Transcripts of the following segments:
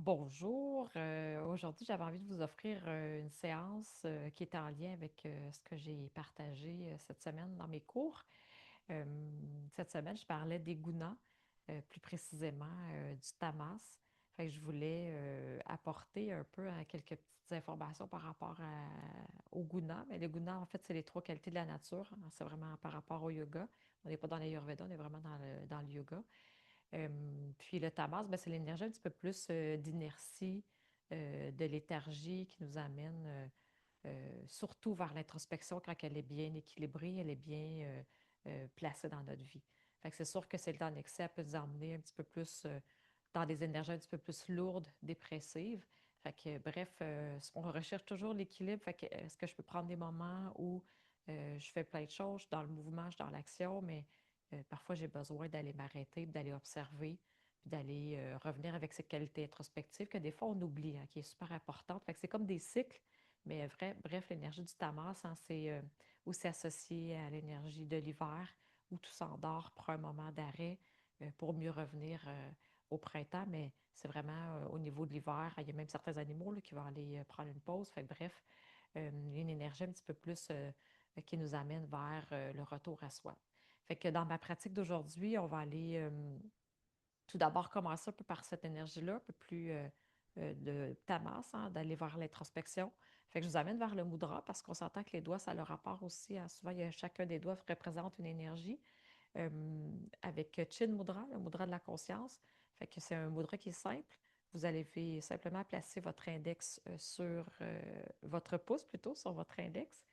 Bonjour. Aujourd'hui, j'avais envie de vous offrir une séance qui est en lien avec ce que j'ai partagé cette semaine dans mes cours. Euh, Cette semaine, je parlais des gunas, plus précisément du tamas. Fait que je voulais apporter un peu quelques petites informations par rapport aux gunas. Mais les gunas, en fait, c'est les trois qualités de la nature, hein. C'est vraiment par rapport au yoga. On n'est pas dans l'Ayurveda, on est vraiment dans le yoga. Euh, Puis le tamas, ben, c'est l'énergie un petit peu plus d'inertie, de léthargie qui nous amène surtout vers l'introspection quand elle est bien équilibrée, elle est bien placée dans notre vie. Fait que c'est sûr que c'est en excès, elle peut nous emmener un petit peu plus dans des énergies un petit peu plus lourdes, dépressives. Fait que, bref, on recherche toujours l'équilibre. Fait que, est-ce que je peux prendre des moments où je fais plein de choses, je suis dans le mouvement, je suis dans l'action, mais parfois j'ai besoin d'aller m'arrêter, d'aller observer, puis d'aller revenir avec cette qualité introspective que des fois on oublie, hein, qui est super importante. Fait que c'est comme des cycles, mais bref, l'énergie du tamas, hein, c'est aussi associé à l'énergie de l'hiver, où tout s'endort, prend un moment d'arrêt pour mieux revenir au printemps, mais c'est vraiment au niveau de l'hiver. Il y a même certains animaux là, qui vont aller prendre une pause. Fait que, bref, une énergie un petit peu plus qui nous amène vers le retour à soi. Fait que dans ma pratique d'aujourd'hui, on va aller tout d'abord commencer un peu par cette énergie-là, un peu plus de tamas, hein, d'aller vers l'introspection. Fait que je vous amène vers le mudra parce qu'on s'entend que les doigts, ça a le rapport aussi à souvent, chacun des doigts représente une énergie. Euh, Avec Chin Mudra, le mudra de la conscience. Fait que c'est un mudra qui est simple. Vous allez simplement placer votre index sur votre pouce, plutôt sur votre index.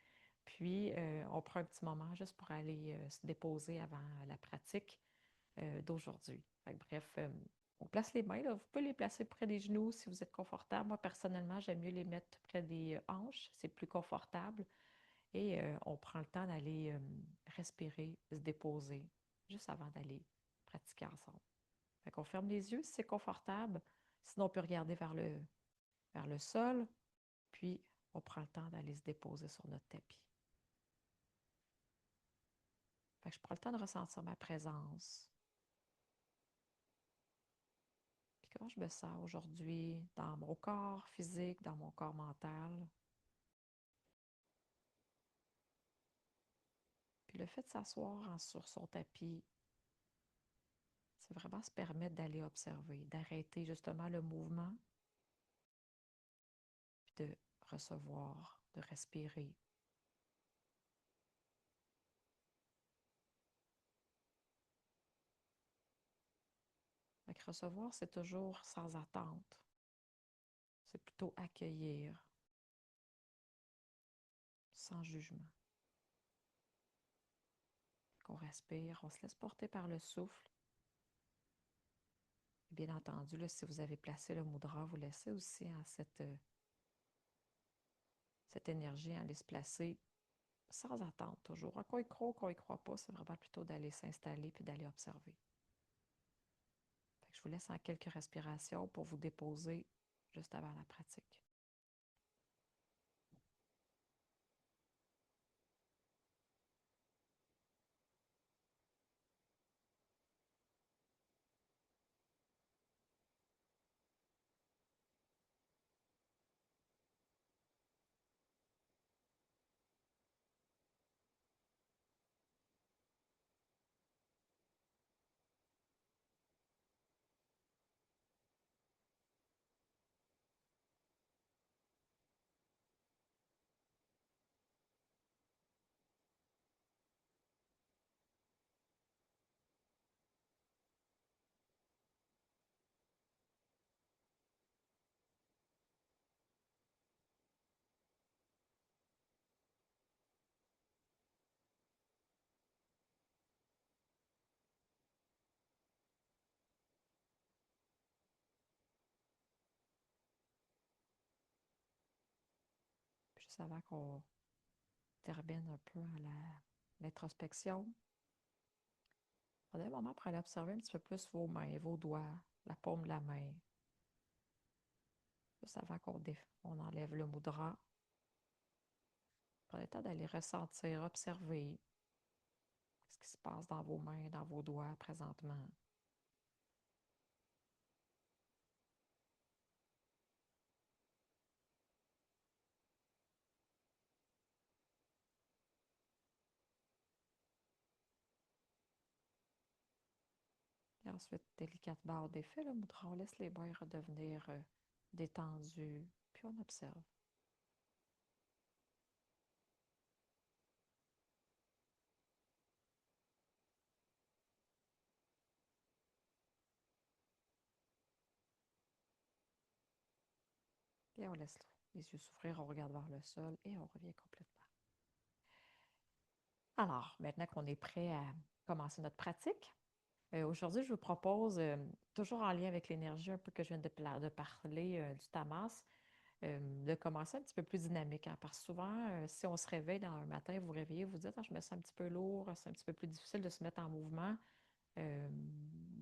Puis, on prend un petit moment juste pour aller se déposer avant la pratique d'aujourd'hui. Bref, on place les mains, là. Vous pouvez les placer près des genoux si vous êtes confortable. Moi, personnellement, j'aime mieux les mettre près des hanches. C'est plus confortable. Et on prend le temps d'aller respirer, se déposer, juste avant d'aller pratiquer ensemble. Fait qu'on ferme les yeux si c'est confortable. Sinon, on peut regarder vers le sol, puis on prend le temps d'aller se déposer sur notre tapis. Fait que je prends le temps de ressentir ma présence. Puis comment je me sens aujourd'hui dans mon corps physique, dans mon corps mental. Puis le fait de s'asseoir sur son tapis, c'est vraiment se permettre d'aller observer, d'arrêter justement le mouvement, puis de recevoir, de respirer. Fait que recevoir, c'est toujours sans attente. C'est plutôt accueillir, sans jugement. Qu'on respire, on se laisse porter par le souffle. Bien entendu, là, si vous avez placé le mudra, vous laissez aussi hein, cette énergie aller se placer sans attente toujours. Qu'on y croit ou qu'on y croit pas, c'est vraiment plutôt d'aller s'installer puis d'aller observer. Fait que je vous laisse en quelques respirations pour vous déposer juste avant la pratique. Juste avant qu'on termine un peu à l'introspection, prenez un moment pour aller observer un petit peu plus vos mains, vos doigts, la paume de la main. Juste avant on enlève le mudra. Prenez le temps d'aller ressentir, observer ce qui se passe dans vos mains, dans vos doigts présentement. ensuite, délicate barre d'effet, le mudra. On laisse les bras redevenir détendus, puis on observe. Et on laisse les yeux s'ouvrir, on regarde vers le sol et on revient complètement. Alors, maintenant qu'on est prêt à commencer notre pratique, aujourd'hui, je vous propose, toujours en lien avec l'énergie un peu que je viens de parler du tamas, de commencer un petit peu plus dynamique, hein, parce que souvent, si on se réveille dans un matin, vous vous réveillez, vous dites, ah, je me sens un petit peu lourd, c'est un petit peu plus difficile de se mettre en mouvement. Euh,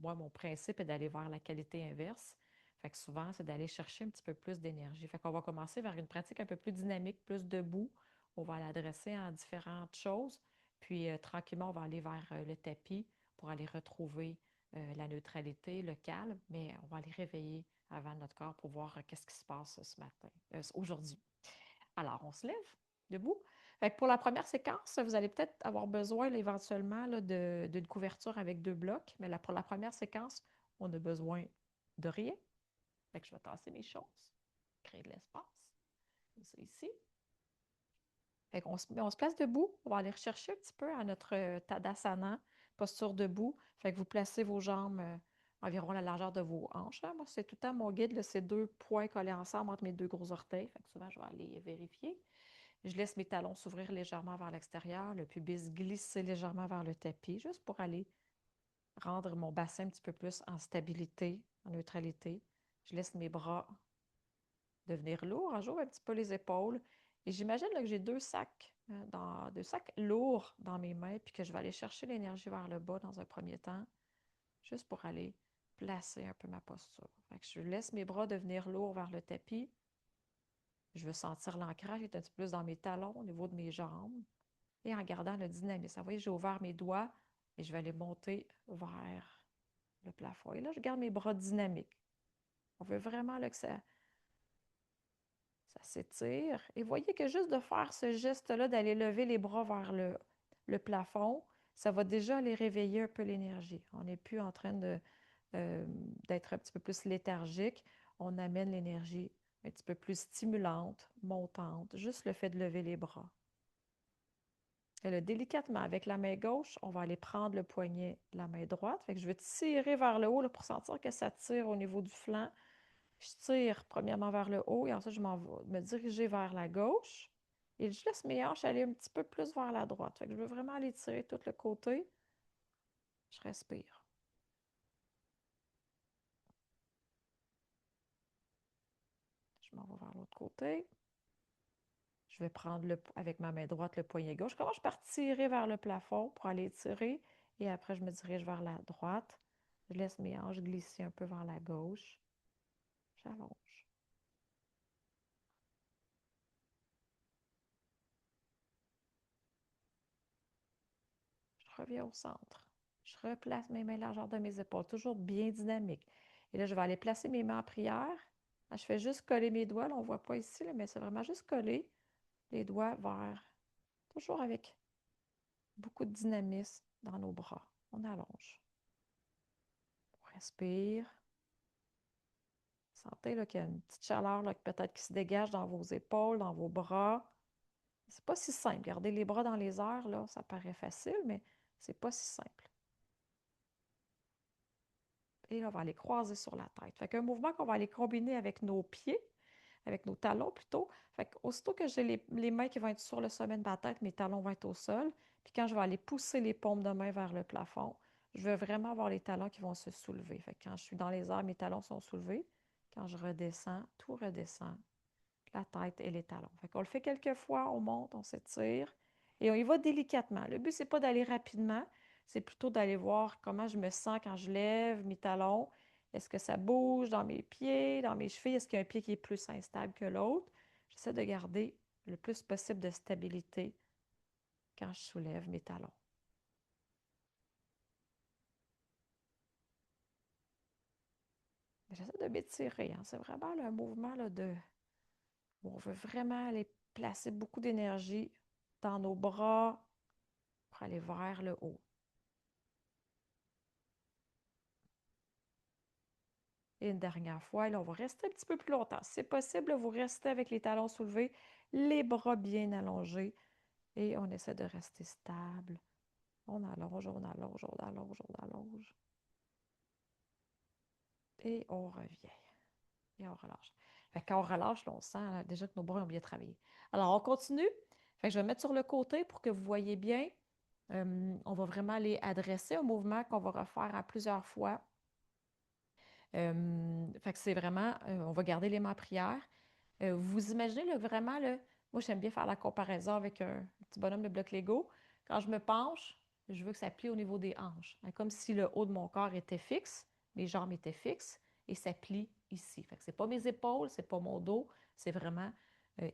Moi, mon principe est d'aller vers la qualité inverse. Fait que souvent, c'est d'aller chercher un petit peu plus d'énergie. Fait qu'on va commencer vers une pratique un peu plus dynamique, plus debout. On va l'adresser en différentes choses. Puis, tranquillement, on va aller vers le tapis pour aller retrouver la neutralité, le calme, mais on va aller réveiller avant notre corps pour voir qu'est-ce qui se passe ce matin, aujourd'hui. Alors, on se lève debout. Fait que pour la première séquence, vous allez peut-être avoir besoin là, éventuellement là, d'une couverture avec deux blocs, mais là, pour la première séquence, on a besoin de rien. Fait que je vais tasser mes choses, créer de l'espace, comme ça ici. Fait qu'on on se place debout, on va aller rechercher un petit peu à notre Tadasana, posture debout. Fait que vous placez vos jambes environ la largeur de vos hanches, hein. Moi, c'est tout le temps mon guide, là, c'est deux points collés ensemble entre mes deux gros orteils. Fait que souvent, je vais aller vérifier. Je laisse mes talons s'ouvrir légèrement vers l'extérieur, le pubis glisser légèrement vers le tapis, juste pour aller rendre mon bassin un petit peu plus en stabilité, en neutralité. Je laisse mes bras devenir lourds, hein, j'ouvre un petit peu les épaules. Et j'imagine là, que j'ai deux sacs lourds dans mes mains, puis que je vais aller chercher l'énergie vers le bas dans un premier temps, juste pour aller placer un peu ma posture. Fait que je laisse mes bras devenir lourds vers le tapis. Je veux sentir l'ancrage est un petit peu plus dans mes talons, au niveau de mes jambes. Et en gardant le dynamisme. Vous voyez, j'ai ouvert mes doigts et je vais aller monter vers le plafond. Et là, je garde mes bras dynamiques. On veut vraiment là, que ça s'étire. Et voyez que juste de faire ce geste-là, d'aller lever les bras vers le plafond, ça va déjà aller réveiller un peu l'énergie. On n'est plus en train euh, d'être un petit peu plus léthargique. On amène l'énergie un petit peu plus stimulante, montante, juste le fait de lever les bras. Et là, délicatement, avec la main gauche, on va aller prendre le poignet de la main droite. Fait que je vais tirer vers le haut là, pour sentir que ça tire au niveau du flanc. Je tire premièrement vers le haut et ensuite je m'en vais me diriger vers la gauche. Et je laisse mes hanches aller un petit peu plus vers la droite. Fait que je veux vraiment aller tirer tout le côté. Je respire. Je m'en vais vers l'autre côté. Je vais prendre avec ma main droite le poignet gauche. Je commence par tirer vers le plafond pour aller tirer. Et après, je me dirige vers la droite. Je laisse mes hanches glisser un peu vers la gauche. J'allonge. Je reviens au centre. Je replace mes mains largeur de mes épaules, toujours bien dynamique. Et là, je vais aller placer mes mains en prière. Là, je fais juste coller mes doigts. Là, on ne voit pas ici, là, mais c'est vraiment juste coller les doigts vers, toujours avec beaucoup de dynamisme dans nos bras. On allonge. On respire. Sentez là, qu'il y a une petite chaleur là, peut-être qui se dégage dans vos épaules, dans vos bras. C'est pas si simple. Garder les bras dans les airs, là, ça paraît facile, mais c'est pas si simple. Et là, on va aller croiser sur la tête. Fait qu'un mouvement qu'on va aller combiner avec nos pieds, avec nos talons plutôt. Fait qu'aussitôt que j'ai les mains qui vont être sur le sommet de ma tête, mes talons vont être au sol. Puis quand je vais aller pousser les paumes de main vers le plafond, je veux vraiment avoir les talons qui vont se soulever. Fait que quand je suis dans les airs, mes talons sont soulevés. Quand je redescends, tout redescend, la tête et les talons. Fait qu'on le fait quelques fois, on monte, on s'étire et on y va délicatement. Le but, c'est pas d'aller rapidement, c'est plutôt d'aller voir comment je me sens quand je lève mes talons. Est-ce que ça bouge dans mes pieds, dans mes chevilles? Est-ce qu'il y a un pied qui est plus instable que l'autre? J'essaie de garder le plus possible de stabilité quand je soulève mes talons. J'essaie de m'étirer, hein. C'est vraiment là, un mouvement là, où on veut vraiment aller placer beaucoup d'énergie dans nos bras pour aller vers le haut. Et une dernière fois, et là, on va rester un petit peu plus longtemps. Si c'est possible, vous restez avec les talons soulevés, les bras bien allongés et on essaie de rester stable. On allonge, on allonge, on allonge, on allonge. Et on revient. Et on relâche. Fait que quand on relâche, là, on sent là, déjà que nos bras ont bien travaillé. Alors, on continue. Fait que je vais mettre sur le côté pour que vous voyez bien. On va vraiment aller adresser un mouvement qu'on va refaire à plusieurs fois. Fait que c'est vraiment, on va garder les mains en prière. Vous imaginez là, vraiment, là, moi j'aime bien faire la comparaison avec un petit bonhomme de bloc Lego. Quand je me penche, je veux que ça plie au niveau des hanches. Hein, comme si le haut de mon corps était fixe, mes jambes étaient fixes et ça plie ici. Fait que c'est pas mes épaules, c'est pas mon dos, c'est vraiment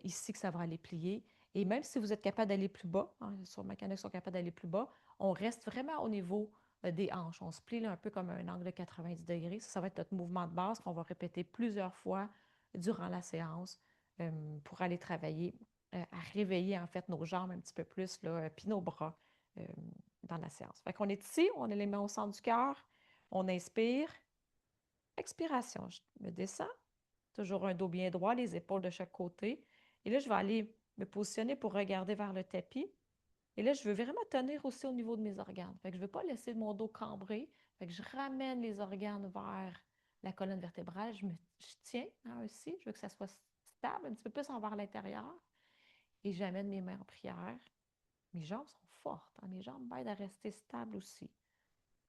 ici que ça va aller plier. Et même si vous êtes capable d'aller plus bas, hein, sûrement qu'il y en a qui sont capables d'aller plus bas, on reste vraiment au niveau des hanches. On se plie là, un peu comme un angle de 90 degrés. Ça va être notre mouvement de base qu'on va répéter plusieurs fois durant la séance pour aller travailler à réveiller en fait nos jambes un petit peu plus, là, puis nos bras euh, dans la séance. Fait qu'on est ici, on a les mains au centre du cœur, on inspire, expiration, je me descends, toujours un dos bien droit, les épaules de chaque côté. Et là, je vais aller me positionner pour regarder vers le tapis. Et là, je veux vraiment tenir aussi au niveau de mes organes. Fait que je ne veux pas laisser mon dos cambrer. Fait que je ramène les organes vers la colonne vertébrale. Je tiens hein, aussi. Je veux que ça soit stable, un petit peu plus envers l'intérieur. Et j'amène mes mains en prière. Mes jambes sont fortes. Hein. Mes jambes m'aident à rester stables aussi.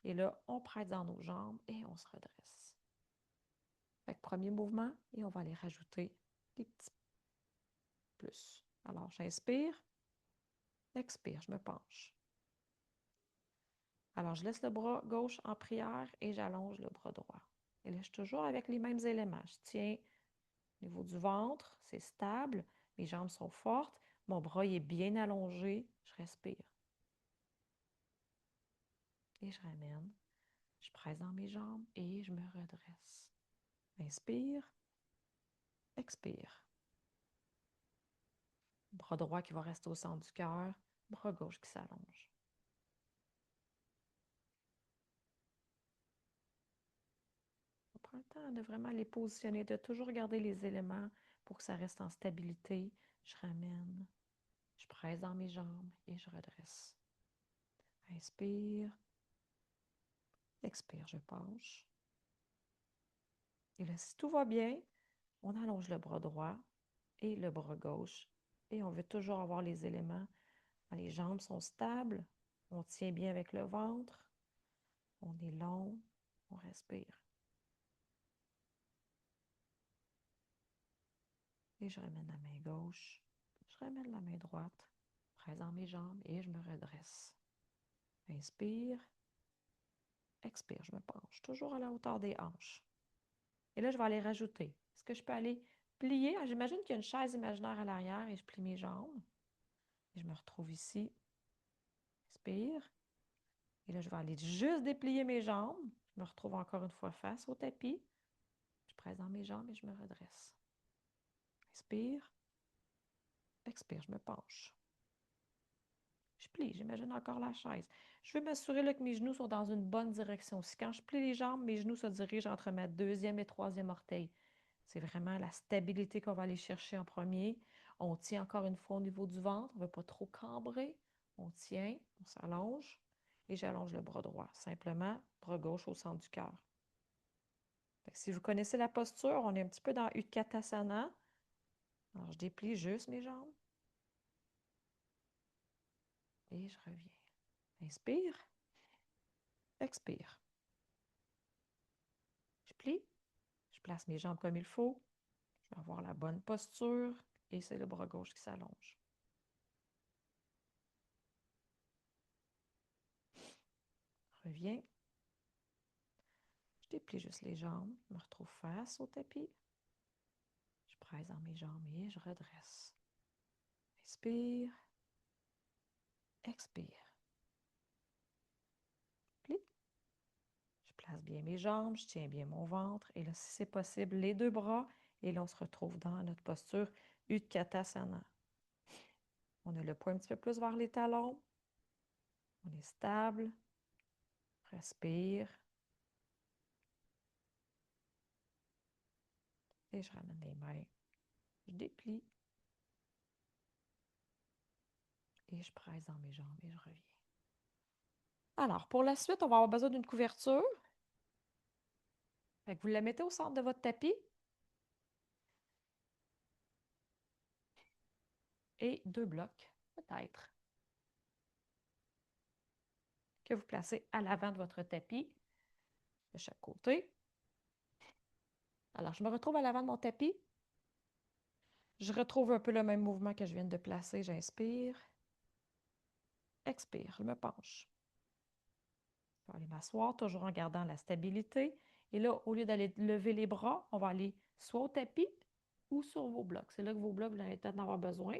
Et là, on prête dans nos jambes et on se redresse. Fait que premier mouvement et on va aller rajouter des petits plus. Alors, j'inspire, expire, je me penche. Alors, je laisse le bras gauche en prière et j'allonge le bras droit. Et là, je suis toujours avec les mêmes éléments. Je tiens au niveau du ventre, c'est stable, mes jambes sont fortes, mon bras est bien allongé, je respire. Et je ramène, je presse dans mes jambes et je me redresse. Inspire, expire. Bras droit qui va rester au centre du cœur, bras gauche qui s'allonge. On prend le temps de vraiment les positionner, de toujours garder les éléments pour que ça reste en stabilité. Je ramène, je presse dans mes jambes et je redresse. Inspire, expire, je penche. Et là, si tout va bien, on allonge le bras droit et le bras gauche. Et on veut toujours avoir les éléments. Les jambes sont stables, on tient bien avec le ventre, on est long, on respire. Et je ramène la main gauche, je ramène la main droite, presse dans mes jambes et je me redresse. Inspire, expire, je me penche, toujours à la hauteur des hanches. Et là, je vais aller rajouter. Est-ce que je peux aller plier? Ah, j'imagine qu'il y a une chaise imaginaire à l'arrière et je plie mes jambes. Et je me retrouve ici. Inspire. Et là, je vais aller juste déplier mes jambes. Je me retrouve encore une fois face au tapis. Je presse dans mes jambes et je me redresse. Inspire. Expire, je me penche. Je plie, j'imagine encore la chaise. Je veux m'assurer là, que mes genoux sont dans une bonne direction. Si quand je plie les jambes, mes genoux se dirigent entre ma deuxième et troisième orteil. C'est vraiment la stabilité qu'on va aller chercher en premier. On tient encore une fois au niveau du ventre. On ne veut pas trop cambrer. On tient, on s'allonge et j'allonge le bras droit. Simplement, bras gauche au centre du cœur. Si vous connaissez la posture, on est un petit peu dans Utkatasana. Alors, je déplie juste mes jambes et je reviens. Inspire, expire. Je plie, je place mes jambes comme il faut. Je vais avoir la bonne posture et c'est le bras gauche qui s'allonge. Reviens. Je déplie juste les jambes, je me retrouve face au tapis. Je presse dans mes jambes et je redresse. Inspire, expire. Plie. Je place bien mes jambes, je tiens bien mon ventre. Et là, si c'est possible, les deux bras. Et là, on se retrouve dans notre posture Utkatasana. On a le poing un petit peu plus vers les talons. On est stable. Respire. Et je ramène les mains. Je déplie et je presse dans mes jambes et je reviens. Alors, pour la suite, on va avoir besoin d'une couverture. Fait que vous la mettez au centre de votre tapis et deux blocs, peut-être, que vous placez à l'avant de votre tapis, de chaque côté. Alors, je me retrouve à l'avant de mon tapis. Je retrouve un peu le même mouvement que je viens de placer. J'inspire, expire, je me penche. Je vais aller m'asseoir, toujours en gardant la stabilité. Et là, au lieu d'aller lever les bras, on va aller soit au tapis ou sur vos blocs. C'est là que vos blocs, vous allez peut-être en avoir besoin.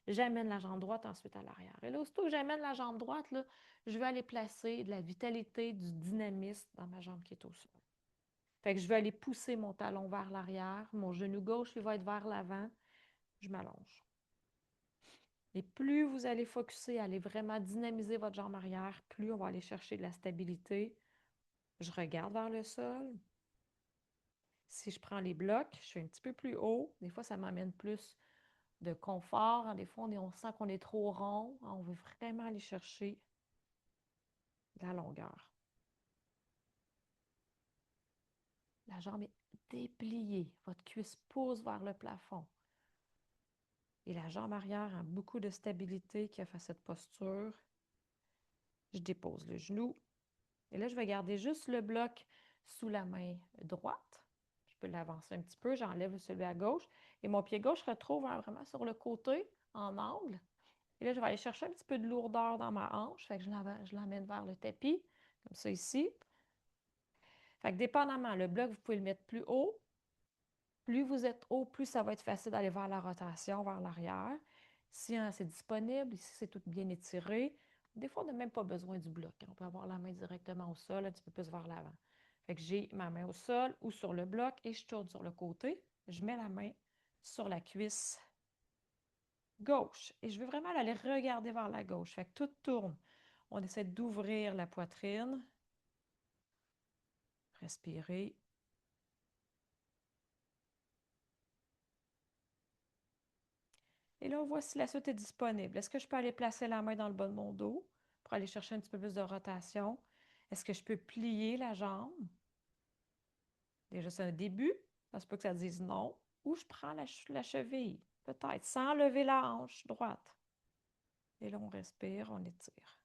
J'amène la jambe droite ensuite à l'arrière. Et là, aussitôt que j'amène la jambe droite, là, je vais aller placer de la vitalité, du dynamisme dans ma jambe qui est au sol. Fait que je vais aller pousser mon talon vers l'arrière. Mon genou gauche, il va être vers l'avant. Je m'allonge. Et plus vous allez focuser, aller vraiment dynamiser votre jambe arrière, plus on va aller chercher de la stabilité. Je regarde vers le sol. Si je prends les blocs, je suis un petit peu plus haut. Des fois, ça m'amène plus de confort. Des fois, on sent qu'on est trop rond. On veut vraiment aller chercher la longueur. La jambe est dépliée. Votre cuisse pousse vers le plafond. Et la jambe arrière a beaucoup de stabilité qui a fait cette posture. Je dépose le genou. Et là, je vais garder juste le bloc sous la main droite. Je peux l'avancer un petit peu. J'enlève celui à gauche. Et mon pied gauche se retrouve vraiment sur le côté, en angle. Et là, je vais aller chercher un petit peu de lourdeur dans ma hanche. Fait que je l'emmène vers le tapis, comme ça ici. Fait que dépendamment, le bloc, vous pouvez le mettre plus haut. Plus vous êtes haut, plus ça va être facile d'aller vers la rotation, vers l'arrière. Si hein, c'est disponible, ici c'est tout bien étiré, des fois on n'a même pas besoin du bloc. On peut avoir la main directement au sol, un petit peu plus vers l'avant. Fait que j'ai ma main au sol ou sur le bloc et je tourne sur le côté. Je mets la main sur la cuisse gauche et je veux vraiment aller regarder vers la gauche. Fait que tout tourne. On essaie d'ouvrir la poitrine. Respirer. Et là, on voit si la suite est disponible. Est-ce que je peux aller placer la main dans le bas de mon dos pour aller chercher un petit peu plus de rotation? Est-ce que je peux plier la jambe? Déjà, c'est un début. Ça se peut que ça dise non. Ou je prends la cheville, peut-être, sans lever la hanche droite. Et là, on respire, on étire.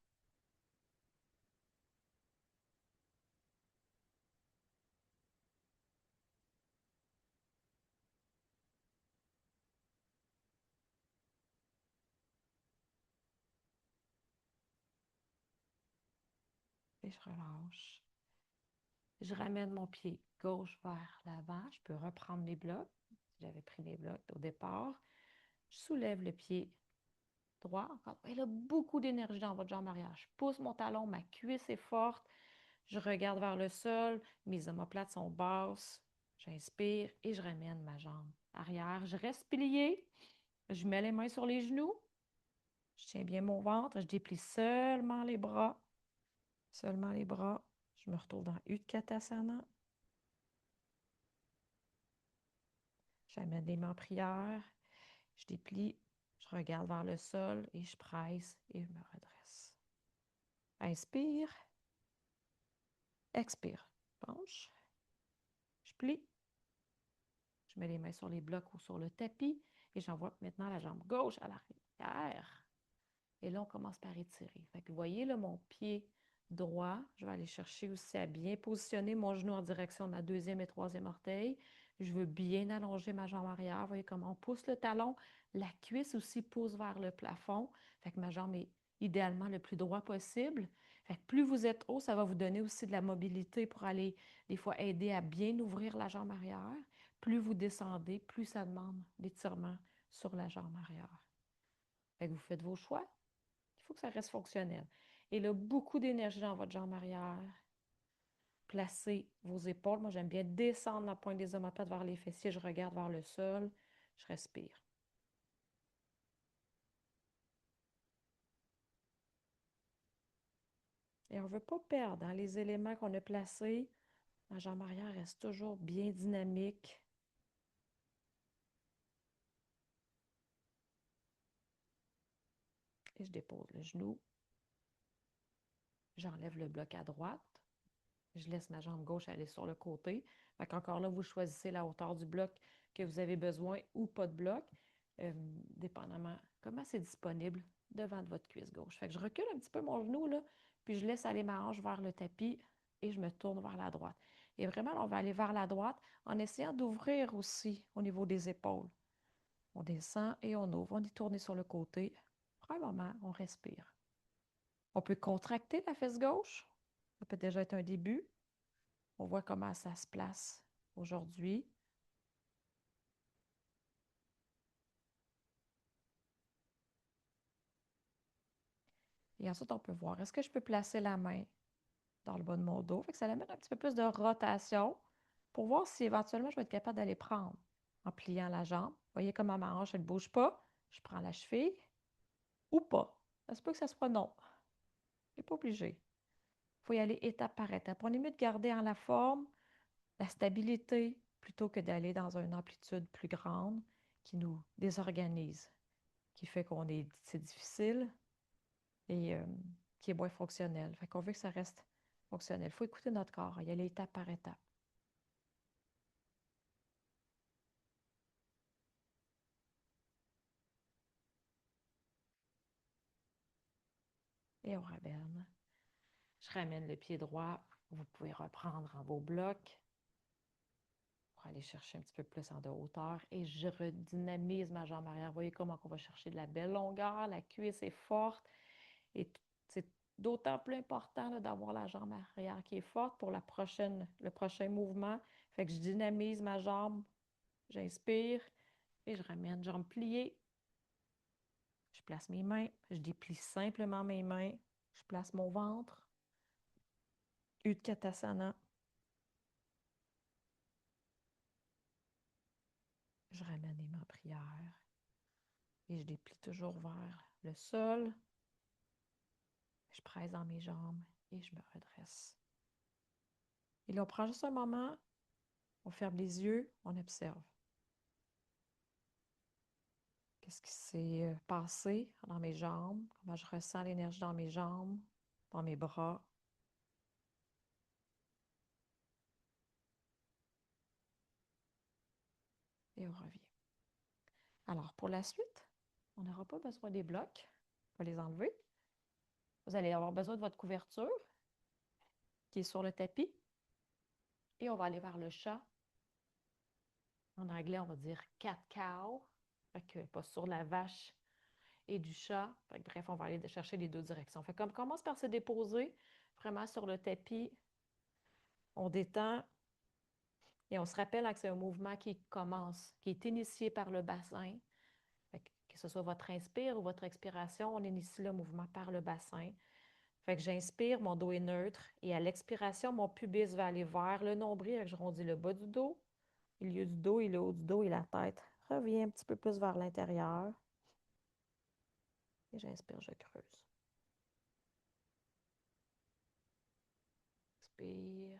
Et je relâche. Je ramène mon pied gauche vers l'avant. Je peux reprendre mes blocs. J'avais pris mes blocs au départ. Je soulève le pied droit. Encore. Il a beaucoup d'énergie dans votre jambe arrière. Je pousse mon talon, ma cuisse est forte. Je regarde vers le sol. Mes omoplates sont basses. J'inspire et je ramène ma jambe arrière. Je reste plié. Je mets les mains sur les genoux. Je tiens bien mon ventre. Je déplie seulement les bras. Seulement les bras. Je me retrouve dans Utkatasana. J'amène les mains en prière. Je déplie. Je regarde vers le sol et je presse et je me redresse. Inspire. Expire. Penche. Je plie. Je mets les mains sur les blocs ou sur le tapis et j'envoie maintenant la jambe gauche à l'arrière. Et là, on commence par étirer. Fait que vous voyez, là, mon pied droit, je vais aller chercher aussi à bien positionner mon genou en direction de ma deuxième et troisième orteil. Je veux bien allonger ma jambe arrière. Vous voyez comment on pousse le talon. La cuisse aussi pousse vers le plafond. Fait que ma jambe est idéalement le plus droit possible. Fait que plus vous êtes haut, ça va vous donner aussi de la mobilité pour aller, des fois, aider à bien ouvrir la jambe arrière. Plus vous descendez, plus ça demande d'étirement sur la jambe arrière. Fait que vous faites vos choix. Il faut que ça reste fonctionnel. Et là, beaucoup d'énergie dans votre jambe arrière. Placez vos épaules. Moi, j'aime bien descendre la pointe des omoplates vers les fessiers. Je regarde vers le sol. Je respire. Et on ne veut pas perdre les éléments qu'on a placés. La jambe arrière reste toujours bien dynamique. Et je dépose le genou. J'enlève le bloc à droite. Je laisse ma jambe gauche aller sur le côté. Fait qu'encore là, vous choisissez la hauteur du bloc que vous avez besoin ou pas de bloc, dépendamment comment c'est disponible devant de votre cuisse gauche. Fait que je recule un petit peu mon genou, là, puis je laisse aller ma hanche vers le tapis et je me tourne vers la droite. Et vraiment, on va aller vers la droite en essayant d'ouvrir aussi au niveau des épaules. On descend et on ouvre. On est tourné sur le côté. Prends un moment, on respire. On peut contracter la fesse gauche. Ça peut déjà être un début. On voit comment ça se place aujourd'hui. Et ensuite, on peut voir, est-ce que je peux placer la main dans le bas de mon dos? Fait que ça amène un petit peu plus de rotation pour voir si éventuellement je vais être capable d'aller prendre en pliant la jambe. Vous voyez comment ma hanche, elle ne bouge pas. Je prends la cheville ou pas. Ça se peut que ça soit non. Je n'ai pas obligé. Il faut y aller étape par étape. On est mieux de garder en la forme, la stabilité, plutôt que d'aller dans une amplitude plus grande qui nous désorganise, qui fait qu'on est, c'est difficile et qui est moins fonctionnel. Fait qu'on veut que ça reste fonctionnel. Il faut écouter notre corps, y aller étape par étape. Et on ramène. Je ramène le pied droit. Vous pouvez reprendre en vos blocs pour aller chercher un petit peu plus en de hauteur. Et je redynamise ma jambe arrière. Vous voyez comment on va chercher de la belle longueur. La cuisse est forte. Et c'est d'autant plus important d'avoir la jambe arrière qui est forte pour le prochain mouvement. Fait que je dynamise ma jambe. J'inspire et je ramène jambe pliée. Je place mes mains. Je déplie simplement mes mains. Je place mon ventre. Utkatasana. Je ramène les mains en prière et je déplie toujours vers le sol. Je presse dans mes jambes et je me redresse. Et là, on prend juste un moment, on ferme les yeux, on observe. Qu'est-ce qui s'est passé dans mes jambes? Comment je ressens l'énergie dans mes jambes, dans mes bras? Et on revient. Alors, pour la suite, on n'aura pas besoin des blocs. On va les enlever. Vous allez avoir besoin de votre couverture qui est sur le tapis. Et on va aller vers le chat. En anglais, on va dire cat cow. Fait que posture de la vache et du chat. Fait que, bref, on va aller chercher les deux directions. Fait qu'on commence par se déposer vraiment sur le tapis. On détend et on se rappelle que c'est un mouvement qui commence, qui est initié par le bassin. Fait que ce soit votre inspire ou votre expiration, on initie le mouvement par le bassin. Fait que j'inspire, mon dos est neutre et à l'expiration, mon pubis va aller vers le nombril. Je rondis le bas du dos, le milieu du dos et le haut du dos et la tête revient un petit peu plus vers l'intérieur. Et j'inspire, je creuse. Expire.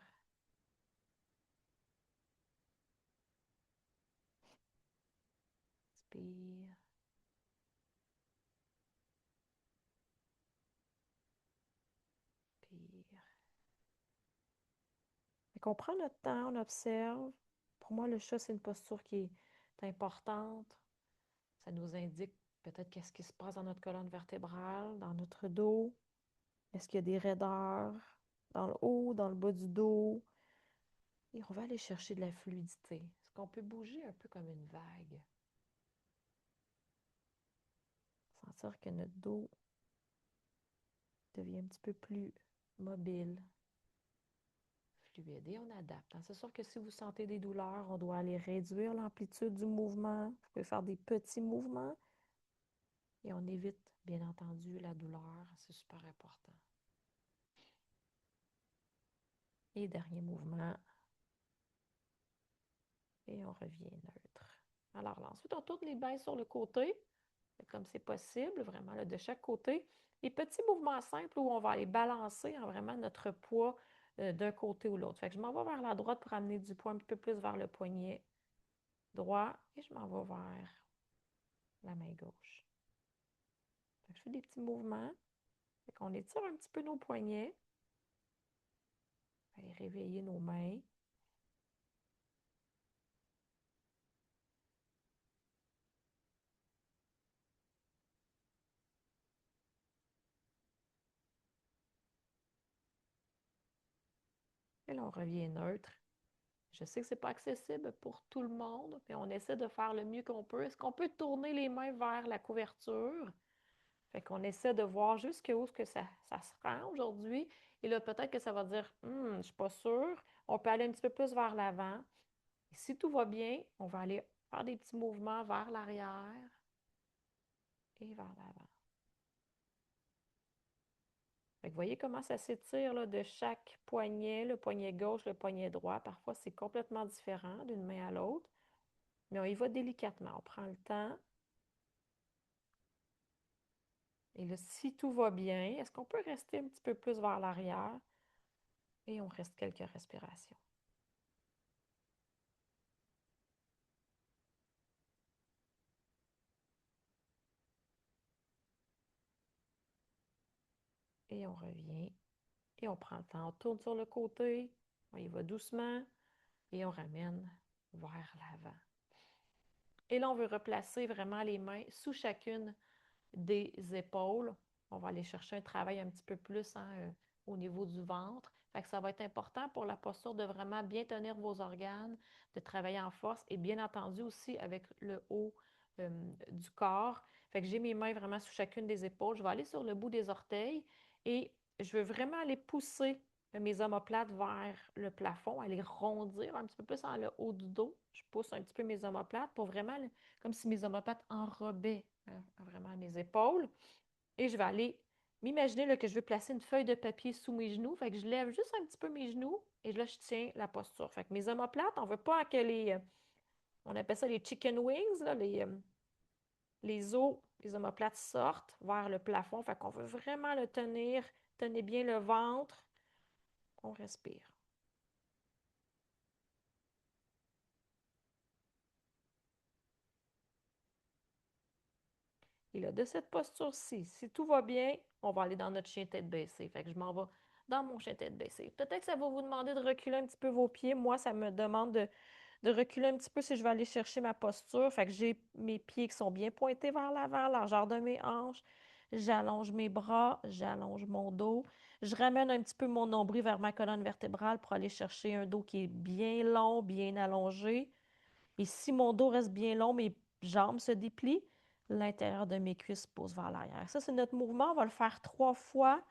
Expire. Expire. Fait qu'on prend notre temps, on observe. Pour moi, le chat, c'est une posture qui est importante. Ça nous indique peut-être qu'est-ce qui se passe dans notre colonne vertébrale, dans notre dos. Est-ce qu'il y a des raideurs dans le haut, dans le bas du dos? Et on va aller chercher de la fluidité. Est-ce qu'on peut bouger un peu comme une vague? Sentir que notre dos devient un petit peu plus mobile, fluide. Et on adapte. C'est sûr que si vous sentez des douleurs, on doit aller réduire l'amplitude du mouvement. Vous pouvez faire des petits mouvements et on évite, bien entendu, la douleur. C'est super important. Et dernier mouvement. Et on revient neutre. Alors là, ensuite, on tourne les mains sur le côté, comme c'est possible, vraiment là, de chaque côté. Et petits mouvements simples où on va aller balancer vraiment notre poids d'un côté ou l'autre. Fait que je m'en vais vers la droite pour amener du poids un petit peu plus vers le poignet droit et je m'en vais vers la main gauche. Fait que je fais des petits mouvements. Fait qu'on étire un petit peu nos poignets. Aller réveiller nos mains. Et là, on revient neutre. Je sais que ce n'est pas accessible pour tout le monde, mais on essaie de faire le mieux qu'on peut. Est-ce qu'on peut tourner les mains vers la couverture? Fait qu'on essaie de voir jusqu'où que ça se rend aujourd'hui. Et là, peut-être que ça va dire, je ne suis pas sûre. On peut aller un petit peu plus vers l'avant. Et si tout va bien, on va aller faire des petits mouvements vers l'arrière et vers l'avant. Fait que vous voyez comment ça s'étire là, de chaque poignet, le poignet gauche, le poignet droit. Parfois, c'est complètement différent d'une main à l'autre. Mais on y va délicatement. On prend le temps. Et là, si tout va bien, est-ce qu'on peut rester un petit peu plus vers l'arrière? Et on reste quelques respirations. Et on revient. Et on prend le temps. On tourne sur le côté. On y va doucement. Et on ramène vers l'avant. Et là, on veut replacer vraiment les mains sous chacune des épaules. On va aller chercher un travail un petit peu plus au niveau du ventre. Fait que ça va être important pour la posture de vraiment bien tenir vos organes, de travailler en force et bien entendu aussi avec le haut euh, du corps. Fait que j'ai mes mains vraiment sous chacune des épaules. Je vais aller sur le bout des orteils et je veux vraiment aller pousser mes omoplates vers le plafond, aller rondir un petit peu plus dans le haut du dos. Je pousse un petit peu mes omoplates pour vraiment, comme si mes omoplates enrobaient vraiment mes épaules. Et je vais aller m'imaginer là, que je veux placer une feuille de papier sous mes genoux. Fait que je lève juste un petit peu mes genoux et là, je tiens la posture. Fait que mes omoplates, on ne veut pas que on appelle ça les chicken wings, là, les os, les omoplates sortent vers le plafond. Fait qu'on veut vraiment le tenir. Tenez bien le ventre. On respire. Et là, de cette posture-ci, si tout va bien, on va aller dans notre chien tête baissée. Fait que je m'en vais dans mon chien tête baissée. Peut-être que ça va vous demander de reculer un petit peu vos pieds. Moi, ça me demande de reculer un petit peu si je vais aller chercher ma posture. Fait que j'ai mes pieds qui sont bien pointés vers l'avant, largeur de mes hanches. J'allonge mes bras, j'allonge mon dos. Je ramène un petit peu mon nombril vers ma colonne vertébrale pour aller chercher un dos qui est bien long, bien allongé. Et si mon dos reste bien long, mes jambes se déplient, l'intérieur de mes cuisses se pose vers l'arrière. Ça, c'est notre mouvement. On va le faire 3 fois.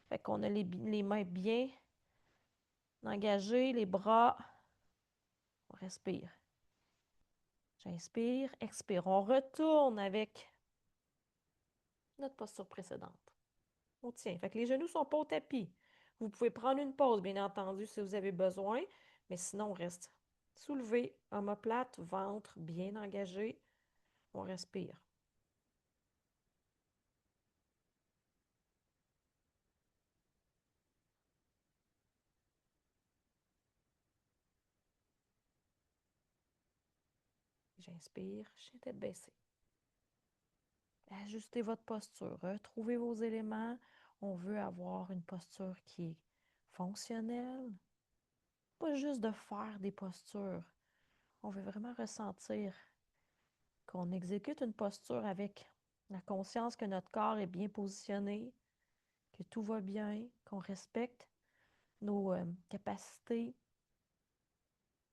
Fait qu'on a les mains bien engagées, les bras. On respire. J'inspire, expire. On retourne avec notre posture précédente. On tient. Fait que les genoux ne sont pas au tapis. Vous pouvez prendre une pause, bien entendu, si vous avez besoin, mais sinon, on reste soulevé, omoplate, ventre bien engagé. On respire. J'inspire, chien tête baissée. Ajustez votre posture, retrouvez vos éléments. On veut avoir une posture qui est fonctionnelle, pas juste de faire des postures. On veut vraiment ressentir qu'on exécute une posture avec la conscience que notre corps est bien positionné, que tout va bien, qu'on respecte nos capacités,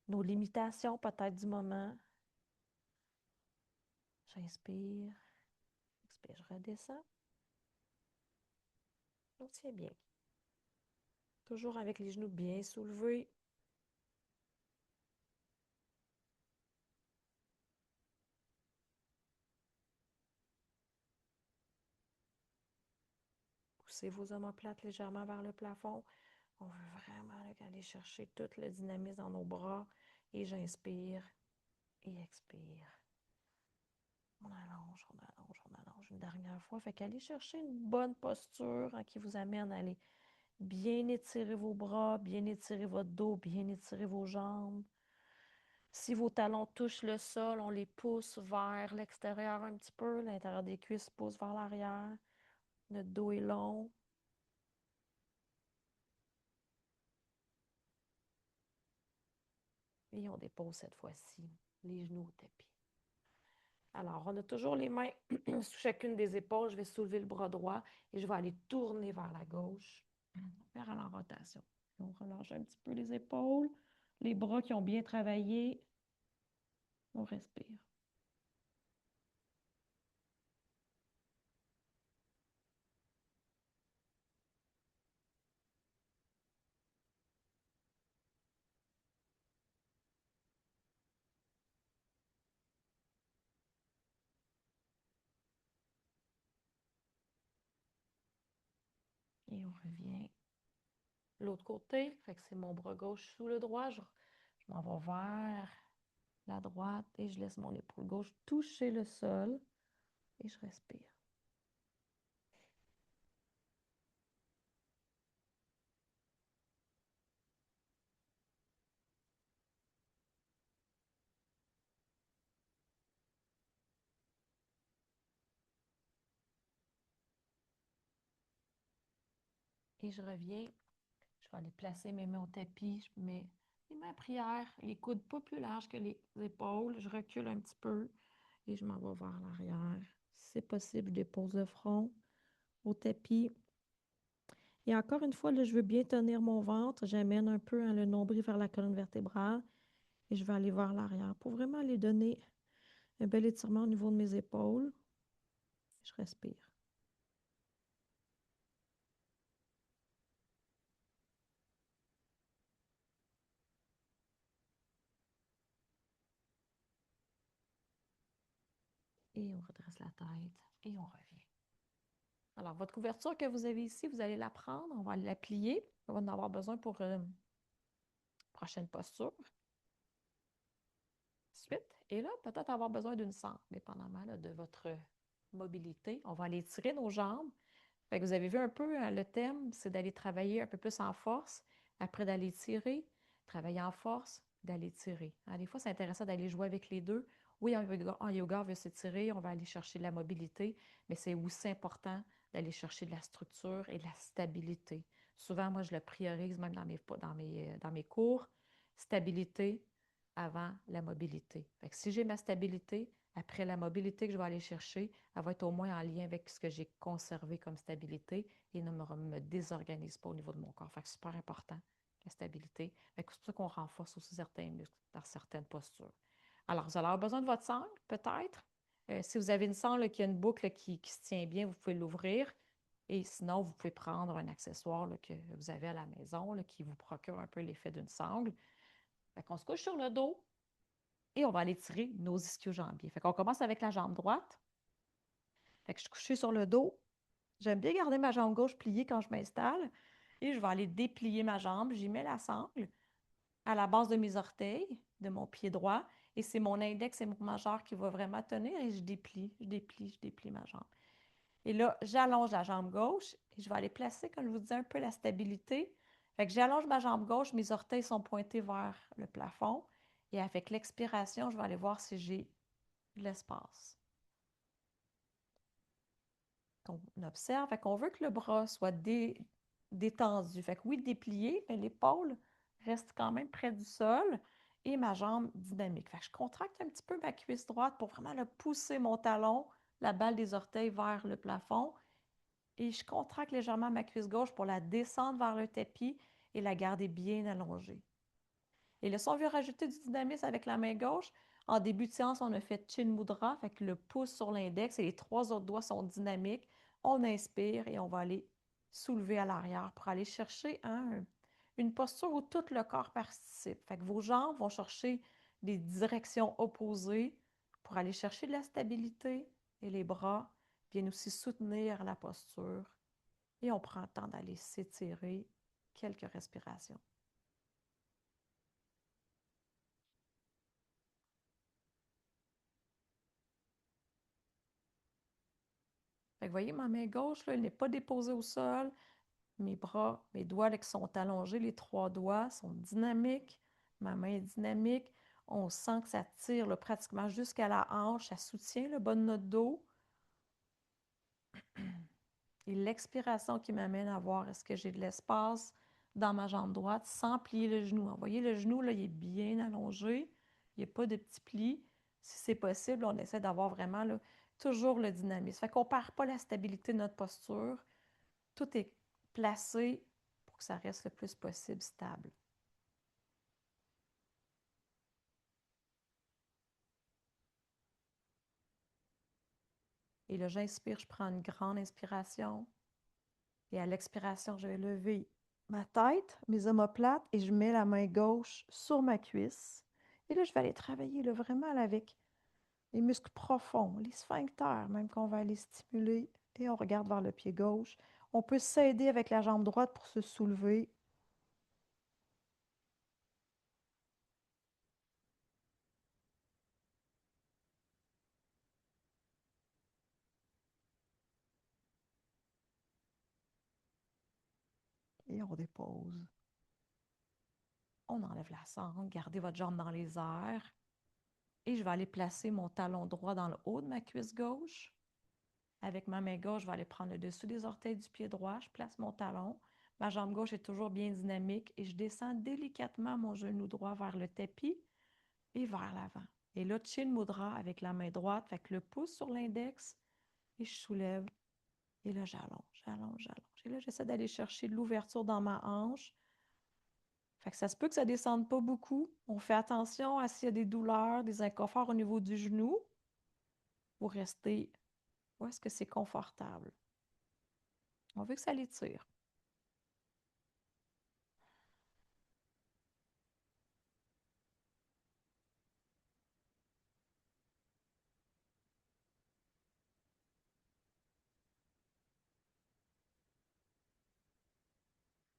nos limitations peut-être du moment. J'inspire, expire, je redescends. On tient bien. Toujours avec les genoux bien soulevés. Poussez vos omoplates légèrement vers le plafond. On veut vraiment aller chercher tout le dynamisme dans nos bras. Et j'inspire et expire. On allonge, on allonge, on allonge une dernière fois. Fait qu'allez chercher une bonne posture qui vous amène à aller bien étirer vos bras, bien étirer votre dos, bien étirer vos jambes. Si vos talons touchent le sol, on les pousse vers l'extérieur un petit peu. L'intérieur des cuisses pousse vers l'arrière. Notre dos est long. Et on dépose cette fois-ci les genoux au tapis. Alors, on a toujours les mains sous chacune des épaules. Je vais soulever le bras droit et je vais aller tourner vers la gauche, faire à la rotation. On relâche un petit peu les épaules, les bras qui ont bien travaillé. On respire. Et on revient. L'autre côté, fait que c'est mon bras gauche sous le droit. Je m'en vais vers la droite et je laisse mon épaule gauche toucher le sol et je respire. Et je reviens. Je vais aller placer mes mains au tapis. Je mets les mains à prière, les coudes pas plus larges que les épaules. Je recule un petit peu et je m'en vais vers l'arrière. Si c'est possible, je dépose le front au tapis. Et encore une fois, là, je veux bien tenir mon ventre. J'amène un peu le nombril vers la colonne vertébrale et je vais aller vers l'arrière pour vraiment aller donner un bel étirement au niveau de mes épaules. Je respire. Et on redresse la tête et on revient. Alors, votre couverture que vous avez ici, vous allez la prendre, on va la plier. On va en avoir besoin pour prochaine posture. Suite. Et là, peut-être avoir besoin d'une sangle, dépendamment là, de votre mobilité. On va aller étirer nos jambes. Fait que vous avez vu un peu, hein, le thème, c'est d'aller travailler un peu plus en force, après d'aller tirer, travailler en force, d'aller tirer. Hein, des fois, c'est intéressant d'aller jouer avec les deux. Oui, en yoga, on veut s'étirer, on va aller chercher de la mobilité, mais c'est aussi important d'aller chercher de la structure et de la stabilité. Souvent, moi, je le priorise même dans mes cours, stabilité avant la mobilité. Fait que si j'ai ma stabilité, après la mobilité que je vais aller chercher, elle va être au moins en lien avec ce que j'ai conservé comme stabilité et ne me désorganise pas au niveau de mon corps. Fait que c'est super important, la stabilité. Fait que c'est pour ça qu'on renforce aussi certains muscles dans certaines postures. Alors, vous allez avoir besoin de votre sangle, peut-être. Si vous avez une sangle là, qui a une boucle là, qui se tient bien, vous pouvez l'ouvrir. Et sinon, vous pouvez prendre un accessoire là, que vous avez à la maison là, qui vous procure un peu l'effet d'une sangle. Fait qu'on se couche sur le dos et on va aller tirer nos ischio-jambiers. Fait qu'on commence avec la jambe droite. Fait que je suis couchée sur le dos. J'aime bien garder ma jambe gauche pliée quand je m'installe. Et je vais aller déplier ma jambe. J'y mets la sangle à la base de mes orteils, de mon pied droit. Et c'est mon index et mon majeur qui va vraiment tenir. Et je déplie, je déplie, je déplie ma jambe. Et là, j'allonge la jambe gauche et je vais aller placer, comme je vous disais, un peu la stabilité. Fait que j'allonge ma jambe gauche, mes orteils sont pointés vers le plafond. Et avec l'expiration, je vais aller voir si j'ai de l'espace. Qu'on observe. Fait qu'on veut que le bras soit détendu. Fait que oui, déplié, mais l'épaule reste quand même près du sol et ma jambe dynamique. Fait que je contracte un petit peu ma cuisse droite pour vraiment le pousser mon talon, la balle des orteils vers le plafond. Et je contracte légèrement ma cuisse gauche pour la descendre vers le tapis et la garder bien allongée. Et là, si on veut rajouter du dynamisme avec la main gauche, en début de séance, on a fait Chin Mudra, fait que le pouce sur l'index et les trois autres doigts sont dynamiques. On inspire et on va aller soulever à l'arrière pour aller chercher une posture où tout le corps participe. Fait que vos jambes vont chercher des directions opposées pour aller chercher de la stabilité et les bras viennent aussi soutenir la posture. Et on prend le temps d'aller s'étirer quelques respirations. Fait que vous voyez, ma main gauche, là, elle n'est pas déposée au sol. Mes bras, mes doigts là, qui sont allongés, les trois doigts sont dynamiques. Ma main est dynamique. On sent que ça tire là, pratiquement jusqu'à la hanche, ça soutient le bas de notre dos. Et l'expiration qui m'amène à voir est-ce que j'ai de l'espace dans ma jambe droite sans plier le genou. Vous voyez, le genou, là, il est bien allongé. Il n'y a pas de petits plis. Si c'est possible, on essaie d'avoir vraiment là, toujours le dynamisme. Fait qu'on ne perd pas la stabilité de notre posture. Tout est placé pour que ça reste le plus possible stable. Et là, j'inspire, je prends une grande inspiration. Et à l'expiration, je vais lever ma tête, mes omoplates, et je mets la main gauche sur ma cuisse. Et là, je vais aller travailler là, vraiment là, avec les muscles profonds, les sphincters, même qu'on va aller stimuler. Et on regarde vers le pied gauche. On peut s'aider avec la jambe droite pour se soulever. Et on dépose. On enlève la sangle, gardez votre jambe dans les airs. Et je vais aller placer mon talon droit dans le haut de ma cuisse gauche. Avec ma main gauche, je vais aller prendre le dessus des orteils du pied droit. Je place mon talon. Ma jambe gauche est toujours bien dynamique et je descends délicatement mon genou droit vers le tapis et vers l'avant. Et là, Chin Mudra avec la main droite, fait que le pouce sur l'index et je soulève. Et là, j'allonge, j'allonge, j'allonge. Et là, j'essaie d'aller chercher de l'ouverture dans ma hanche. Fait que ça se peut que ça ne descende pas beaucoup. On fait attention à s'il y a des douleurs, des inconforts au niveau du genou pour rester où est-ce que c'est confortable. On veut que ça l'étire.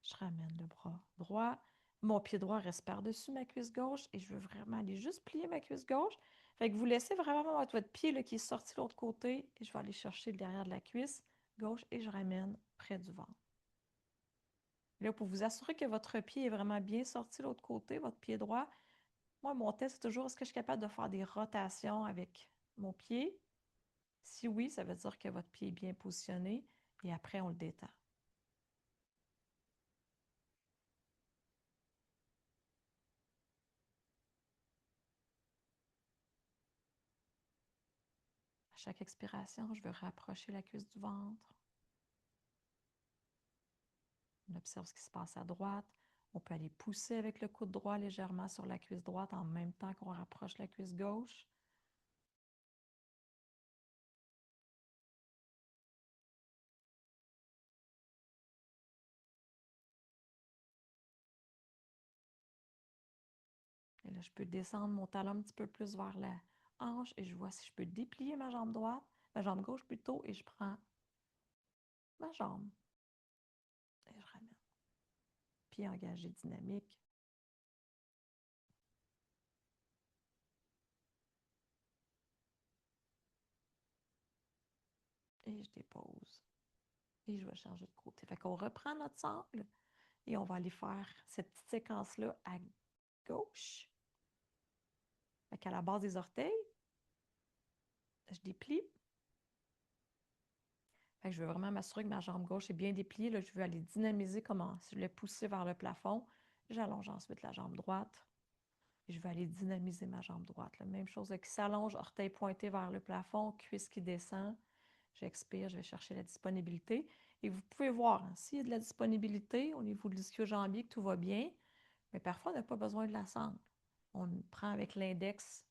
Je ramène le bras droit. Mon pied droit reste par-dessus ma cuisse gauche et je veux vraiment aller juste plier ma cuisse gauche. Fait que vous laissez vraiment votre pied là, qui est sorti de l'autre côté et je vais aller chercher le derrière de la cuisse gauche et je ramène près du ventre. Là, pour vous assurer que votre pied est vraiment bien sorti de l'autre côté, votre pied droit, moi, mon test, c'est toujours est-ce que je suis capable de faire des rotations avec mon pied? Si oui, ça veut dire que votre pied est bien positionné et après, on le détend. À chaque expiration, je veux rapprocher la cuisse du ventre. On observe ce qui se passe à droite. On peut aller pousser avec le coude droit légèrement sur la cuisse droite en même temps qu'on rapproche la cuisse gauche. Et là, je peux descendre mon talon un petit peu plus vers la hanche et je vois si je peux déplier ma jambe droite, ma jambe gauche plutôt, et je prends ma jambe et je ramène. Pied engagé dynamique. Et je dépose. Et je vais changer de côté. Fait qu'on reprend notre sangle et on va aller faire cette petite séquence-là à gauche. Fait qu'à la base des orteils, je déplie. Fait que je veux vraiment m'assurer que ma jambe gauche est bien dépliée. Là, je veux aller dynamiser comment? Si je l'ai poussée vers le plafond, j'allonge ensuite la jambe droite. Et je vais aller dynamiser ma jambe droite. La même chose là, qui s'allonge, orteil pointé vers le plafond, cuisse qui descend. J'expire, je vais chercher la disponibilité. Et vous pouvez voir, hein, s'il y a de la disponibilité au niveau de l'ischio-jambier, que tout va bien, mais parfois, on n'a pas besoin de la sangle. On prend avec l'index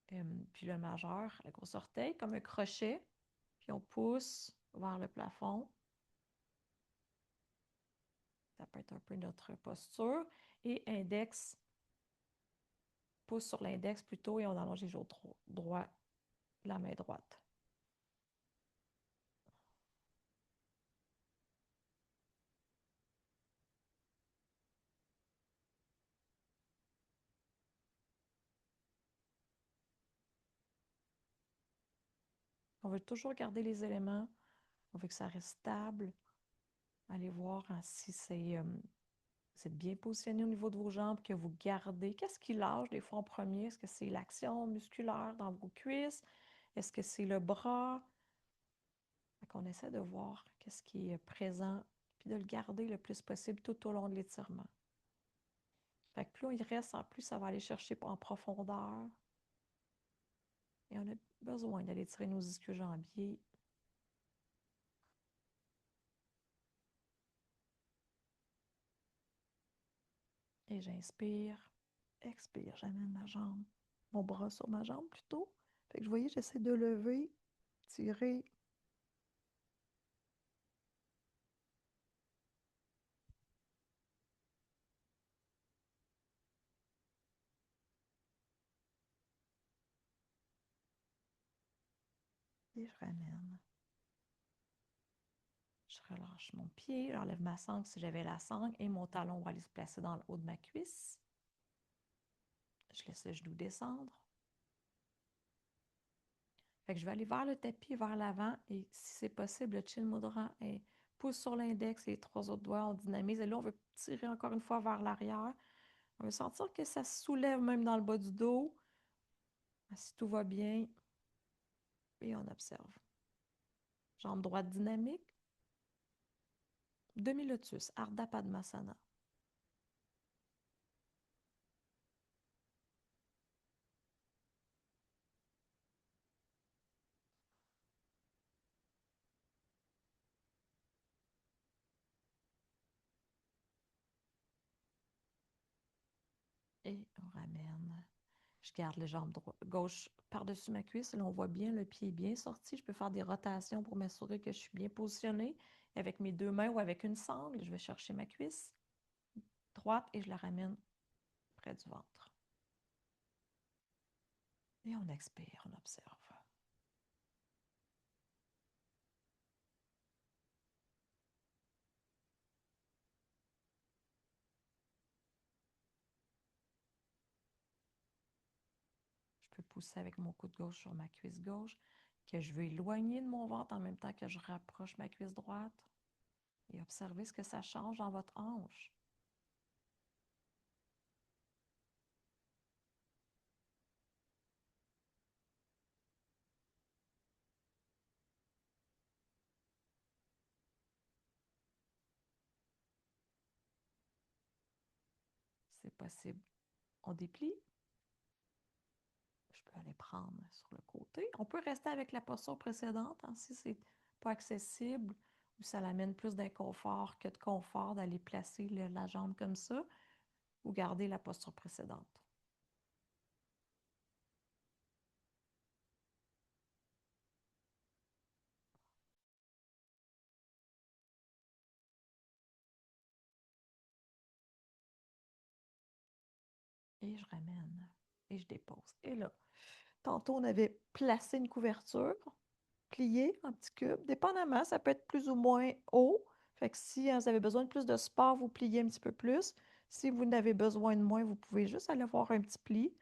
puis le majeur, le gros orteil, comme un crochet, puis on pousse vers le plafond. Ça peut être un peu notre posture. Et index, pouce sur l'index plutôt, et on allonge les genoux droits, la main droite. On veut toujours garder les éléments. On veut que ça reste stable. Allez voir hein, si vous êtes bien positionné au niveau de vos jambes, que vous gardez. Qu'est-ce qui lâche des fois en premier? Est-ce que c'est l'action musculaire dans vos cuisses? Est-ce que c'est le bras? Fait qu'on essaie de voir qu'est-ce qui est présent, puis de le garder le plus possible tout au long de l'étirement. Fait que plus il reste, en plus, ça va aller chercher en profondeur. Et on a besoin d'aller tirer nos ischio-jambiers. Et j'inspire, expire, j'amène ma jambe, mon bras sur ma jambe plutôt. Fait que vous voyez, j'essaie de lever, tirer. Et je ramène. Je relâche mon pied, j'enlève ma sangle si j'avais la sangle et mon talon va aller se placer dans le haut de ma cuisse. Je laisse le genou descendre. Fait que je vais aller vers le tapis, vers l'avant et si c'est possible, le chin mudra est pouce sur l'index et les trois autres doigts, on dynamise. Et là, on veut tirer encore une fois vers l'arrière. On veut sentir que ça se soulève même dans le bas du dos. Si tout va bien, et on observe. Jambe droite dynamique. Demi-lotus, Ardha Padmasana. Et on ramène. Je garde les jambes gauche par-dessus ma cuisse. Là, on voit bien le pied bien sorti. Je peux faire des rotations pour m'assurer que je suis bien positionnée. Avec mes deux mains ou avec une sangle, je vais chercher ma cuisse droite et je la ramène près du ventre. Et on expire, on observe. Je peux pousser avec mon coude gauche sur ma cuisse gauche, que je veux éloigner de mon ventre en même temps que je rapproche ma cuisse droite. Et observez ce que ça change dans votre hanche. C'est possible. On déplie. Je peux aller prendre sur le côté. On peut rester avec la posture précédente hein, si c'est pas accessible ou ça l'amène plus d'inconfort que de confort d'aller placer la jambe comme ça ou garder la posture précédente. Et je ramène et je dépose. Et là, tantôt, on avait placé une couverture, pliée en petits cubes. Dépendamment, ça peut être plus ou moins haut. Fait que si vous avez besoin de plus de support, vous pliez un petit peu plus. Si vous n'avez besoin de moins, vous pouvez juste aller voir un petit pli.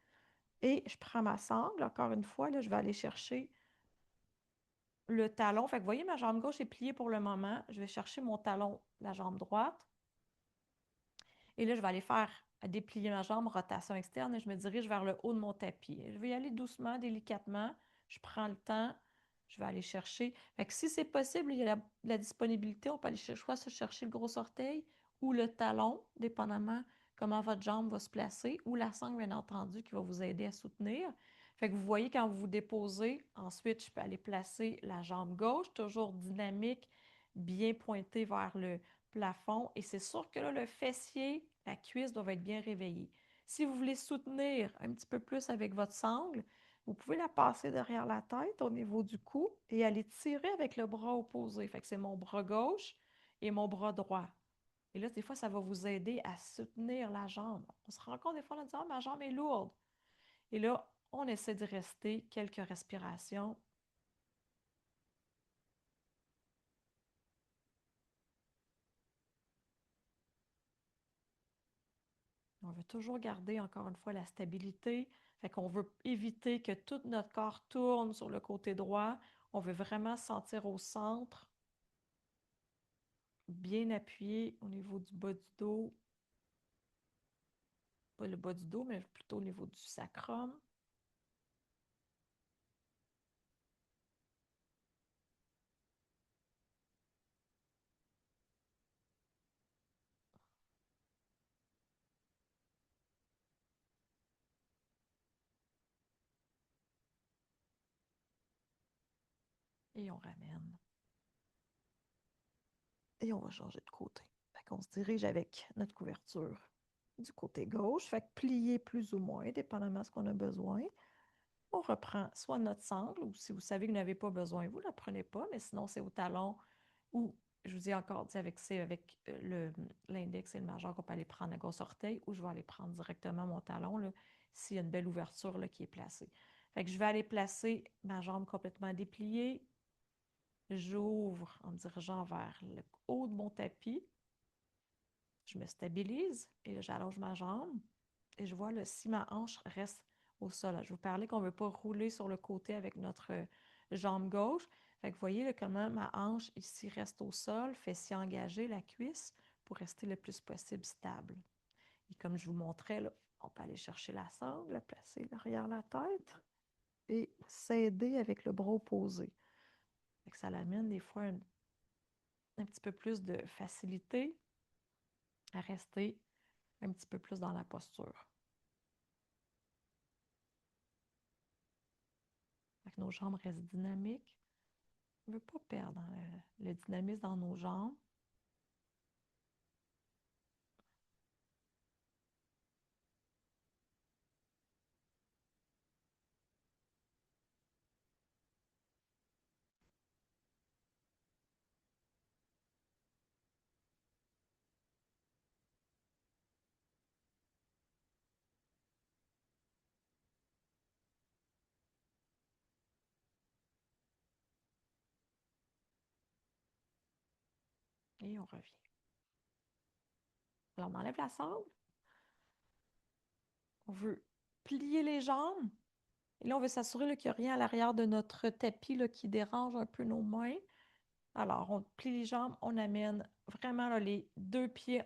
Et je prends ma sangle. Encore une fois, là, je vais aller chercher le talon. Fait que vous voyez, ma jambe gauche est pliée pour le moment. Je vais chercher mon talon, la jambe droite. Et là, je vais aller faire déplier ma jambe, rotation externe, et je me dirige vers le haut de mon tapis. Je vais y aller doucement, délicatement. Je prends le temps. Je vais aller chercher. Fait que si c'est possible, il y a la disponibilité. On peut aller soit se chercher le gros orteil ou le talon, dépendamment comment votre jambe va se placer, ou la sangle, bien entendu, qui va vous aider à soutenir. Fait que vous voyez, quand vous vous déposez, ensuite, je peux aller placer la jambe gauche, toujours dynamique, bien pointée vers le plafond. Et c'est sûr que là, le fessier, la cuisse doivent être bien réveillée. Si vous voulez soutenir un petit peu plus avec votre sangle, vous pouvez la passer derrière la tête au niveau du cou et aller tirer avec le bras opposé. Fait que c'est mon bras gauche et mon bras droit. Et là, des fois, ça va vous aider à soutenir la jambe. On se rend compte des fois, on dit, ah, ma jambe est lourde. Et là, on essaie de rester quelques respirations. On veut toujours garder, encore une fois, la stabilité. Fait qu'on veut éviter que tout notre corps tourne sur le côté droit. On veut vraiment se sentir au centre, bien appuyé au niveau du bas du dos. pas le bas du dos, mais plutôt au niveau du sacrum. Et on ramène. Et on va changer de côté. Fait qu'on se dirige avec notre couverture du côté gauche. Fait que plier plus ou moins, dépendamment de ce qu'on a besoin. On reprend soit notre sangle, ou si vous savez que vous n'avez pas besoin, vous ne la prenez pas, mais sinon c'est au talon, ou je vous dis encore, c'est avec l'index et le majeur qu'on peut aller prendre à gauche orteil, ou je vais aller prendre directement mon talon, là, s'il y a une belle ouverture là, qui est placée. Fait que je vais aller placer ma jambe complètement dépliée. J'ouvre en me dirigeant vers le haut de mon tapis. Je me stabilise et là, j'allonge ma jambe. Et je vois là, si ma hanche reste au sol. Je vous parlais qu'on ne veut pas rouler sur le côté avec notre jambe gauche. Fait que vous voyez là, comment ma hanche ici reste au sol, fessier engagé, la cuisse, pour rester le plus possible stable. Et comme je vous montrais, là, on peut aller chercher la sangle, la placer derrière la tête et s'aider avec le bras opposé. Fait que ça l'amène des fois un petit peu plus de facilité à rester un petit peu plus dans la posture. Fait que nos jambes restent dynamiques. On ne veut pas perdre le dynamisme dans nos jambes. Et on revient. Alors, on enlève la sangle. On veut plier les jambes. Et là, on veut s'assurer qu'il n'y a rien à l'arrière de notre tapis là, qui dérange un peu nos mains. Alors, on plie les jambes, on amène vraiment là, les deux pieds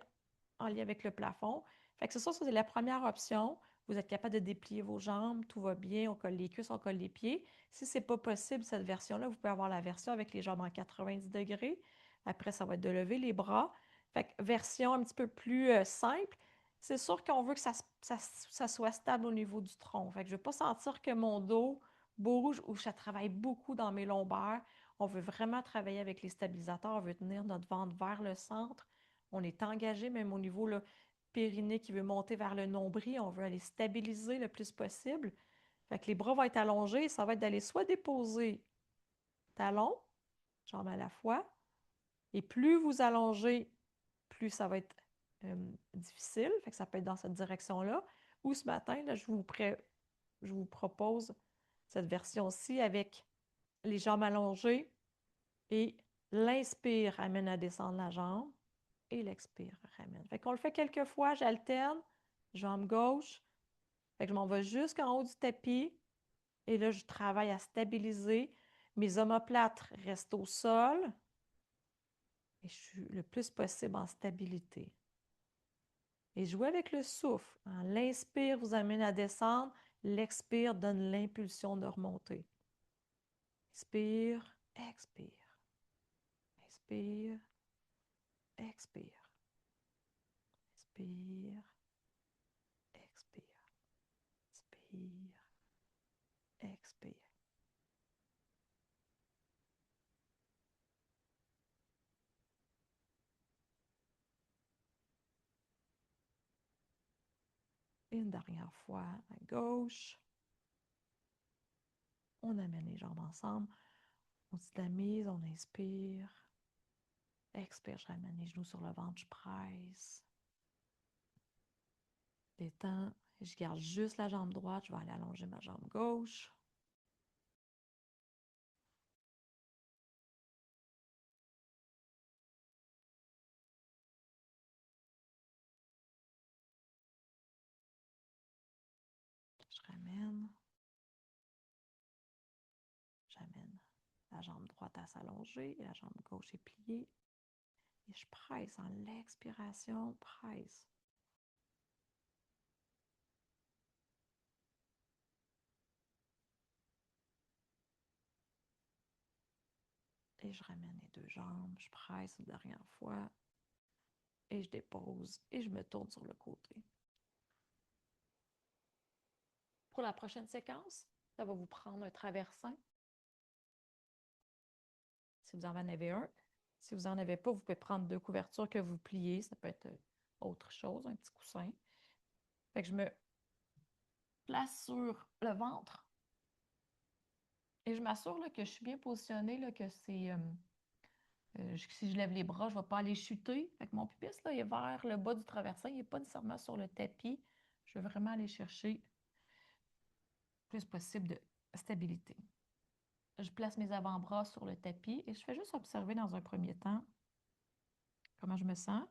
en lien avec le plafond. Fait que c'est ça, c'est la première option. Vous êtes capable de déplier vos jambes, tout va bien, on colle les cuisses, on colle les pieds. Si ce n'est pas possible, cette version-là, vous pouvez avoir la version avec les jambes en 90 degrés. Après, ça va être de lever les bras. Fait que version un petit peu plus simple. C'est sûr qu'on veut que ça soit stable au niveau du tronc. Fait que je ne veux pas sentir que mon dos bouge ou que ça travaille beaucoup dans mes lombaires. On veut vraiment travailler avec les stabilisateurs. On veut tenir notre ventre vers le centre. On est engagé même au niveau là, périnée qui veut monter vers le nombril. On veut aller stabiliser le plus possible. Fait que les bras vont être allongés. Ça va être d'aller soit déposer talons, jambes à la fois. Et plus vous allongez, plus ça va être difficile. Fait que ça peut être dans cette direction-là. Ou ce matin, là, je vous propose cette version-ci avec les jambes allongées et l'inspire amène à descendre la jambe et l'expire ramène. Fait qu'on le fait quelques fois, j'alterne, jambe gauche. Fait que je m'en vais jusqu'en haut du tapis et là, je travaille à stabiliser. Mes omoplates restent au sol et je suis le plus possible en stabilité. Et jouez avec le souffle. L'inspire vous amène à descendre, l'expire donne l'impulsion de remonter. Inspire, expire. Inspire, expire. Inspire, expire. Inspire, expire. Et une dernière fois à gauche. On amène les jambes ensemble. On dynamise, on inspire. Expire, je ramène les genoux sur le ventre, je presse. Détends. Je garde juste la jambe droite. Je vais aller allonger ma jambe gauche. Je ramène. J'amène la jambe droite à s'allonger et la jambe gauche est pliée. Et je presse en l'expiration, presse. Et je ramène les deux jambes, je presse une dernière fois. Et je dépose et je me tourne sur le côté. Pour la prochaine séquence, ça va vous prendre un traversin. Si vous en avez un. Si vous n'en avez pas, vous pouvez prendre deux couvertures que vous pliez. Ça peut être autre chose, un petit coussin. Fait que je me place sur le ventre et je m'assure que je suis bien positionnée, là, que c'est... si je lève les bras, je ne vais pas aller chuter. Fait que mon pupitre là, est vers le bas du traversin. Il n'est pas nécessairement sur le tapis. Je veux vraiment aller chercher le plus possible de stabilité. Je place mes avant-bras sur le tapis et je fais juste observer dans un premier temps comment je me sens,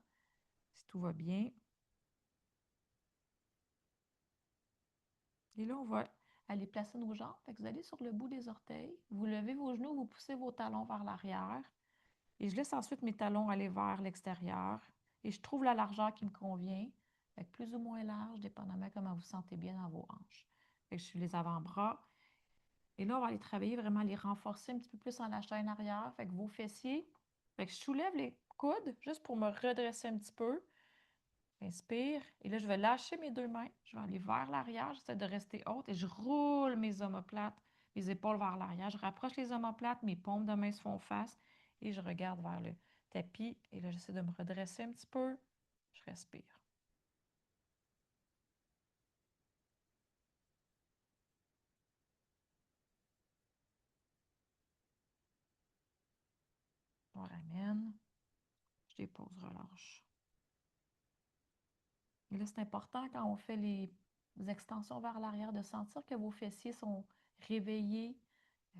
si tout va bien. Et là, on va aller placer nos jambes. Fait que vous allez sur le bout des orteils. Vous levez vos genoux, vous poussez vos talons vers l'arrière. Et je laisse ensuite mes talons aller vers l'extérieur. Et je trouve la largeur qui me convient, avec plus ou moins large, dépendamment comment vous sentez bien dans vos hanches. Fait que je suis les avant-bras. Et là, on va aller travailler vraiment, les renforcer un petit peu plus en la chaîne arrière. Fait que vos fessiers. Fait que je soulève les coudes juste pour me redresser un petit peu. Inspire. Et là, je vais lâcher mes deux mains. Je vais aller vers l'arrière. J'essaie de rester haute et je roule mes omoplates, les épaules vers l'arrière. Je rapproche les omoplates, mes paumes de main se font face et je regarde vers le tapis. Et là, j'essaie de me redresser un petit peu. Je respire. On ramène. Je dépose, relâche. Et là, c'est important quand on fait les extensions vers l'arrière de sentir que vos fessiers sont réveillés.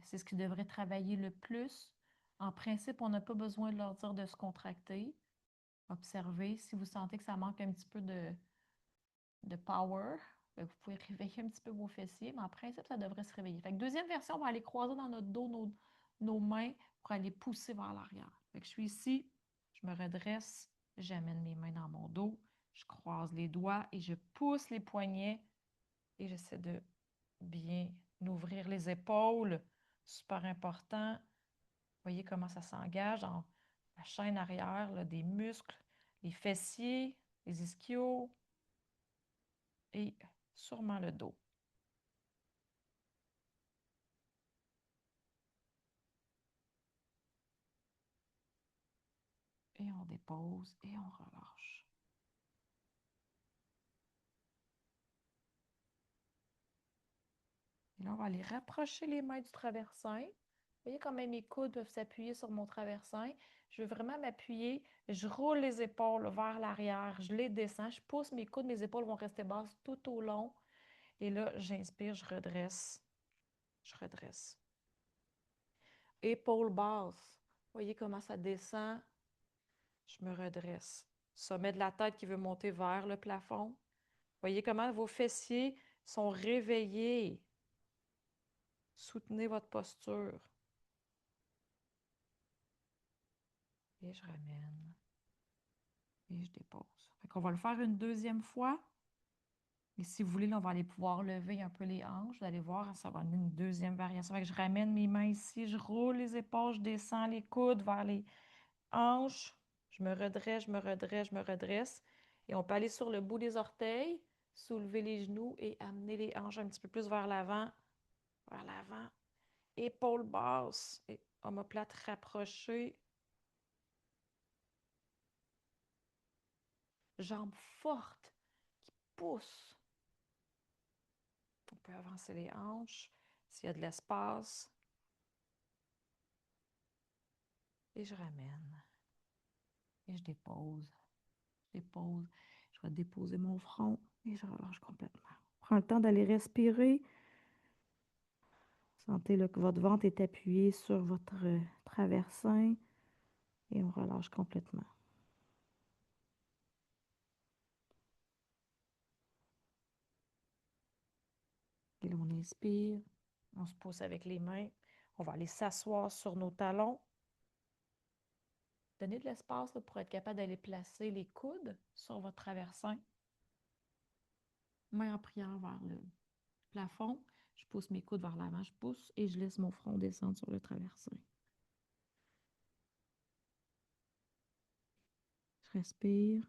C'est ce qui devrait travailler le plus. En principe, on n'a pas besoin de leur dire de se contracter. Observez. Si vous sentez que ça manque un petit peu de power, vous pouvez réveiller un petit peu vos fessiers, mais en principe, ça devrait se réveiller. Fait que deuxième version, on va aller croiser dans notre dos nos mains pour aller pousser vers l'arrière. Fait que je suis ici, je me redresse, j'amène mes mains dans mon dos, je croise les doigts et je pousse les poignets et j'essaie de bien ouvrir les épaules. Super important. Voyez comment ça s'engage dans la chaîne arrière, là, des muscles, les fessiers, les ischios et sûrement le dos. Et on dépose et on relâche. Et là, on va aller rapprocher les mains du traversin. Vous voyez comment mes coudes peuvent s'appuyer sur mon traversin. Je veux vraiment m'appuyer. Je roule les épaules vers l'arrière. Je les descends. Je pousse mes coudes. Mes épaules vont rester basses tout au long. Et là, j'inspire, je redresse. Je redresse. Épaules basses. Voyez comment ça descend. Je me redresse. Sommet de la tête qui veut monter vers le plafond. Voyez comment vos fessiers sont réveillés. Soutenez votre posture. Et je ramène. Et je dépose. Fait qu'on va le faire une deuxième fois. Et si vous voulez, là, on va aller pouvoir lever un peu les hanches. Vous allez voir, ça va donner une deuxième variation. Fait que je ramène mes mains ici, je roule les épaules, je descends les coudes vers les hanches. Je me redresse, je me redresse, je me redresse. Et on peut aller sur le bout des orteils, soulever les genoux et amener les hanches un petit peu plus vers l'avant. Vers l'avant. Épaules basses et omoplate rapprochée. Jambes fortes qui poussent. On peut avancer les hanches s'il y a de l'espace. Et je ramène. Et je dépose. Je dépose. Je vais déposer mon front et je relâche complètement. Prends le temps d'aller respirer. Sentez là, que votre ventre est appuyé sur votre traversin et on relâche complètement. Et là, on inspire. On se pousse avec les mains. On va aller s'asseoir sur nos talons. Donnez de l'espace pour être capable d'aller placer les coudes sur votre traversin. Main en prière vers le plafond. Je pousse mes coudes vers l'avant, je pousse et je laisse mon front descendre sur le traversin. Je respire.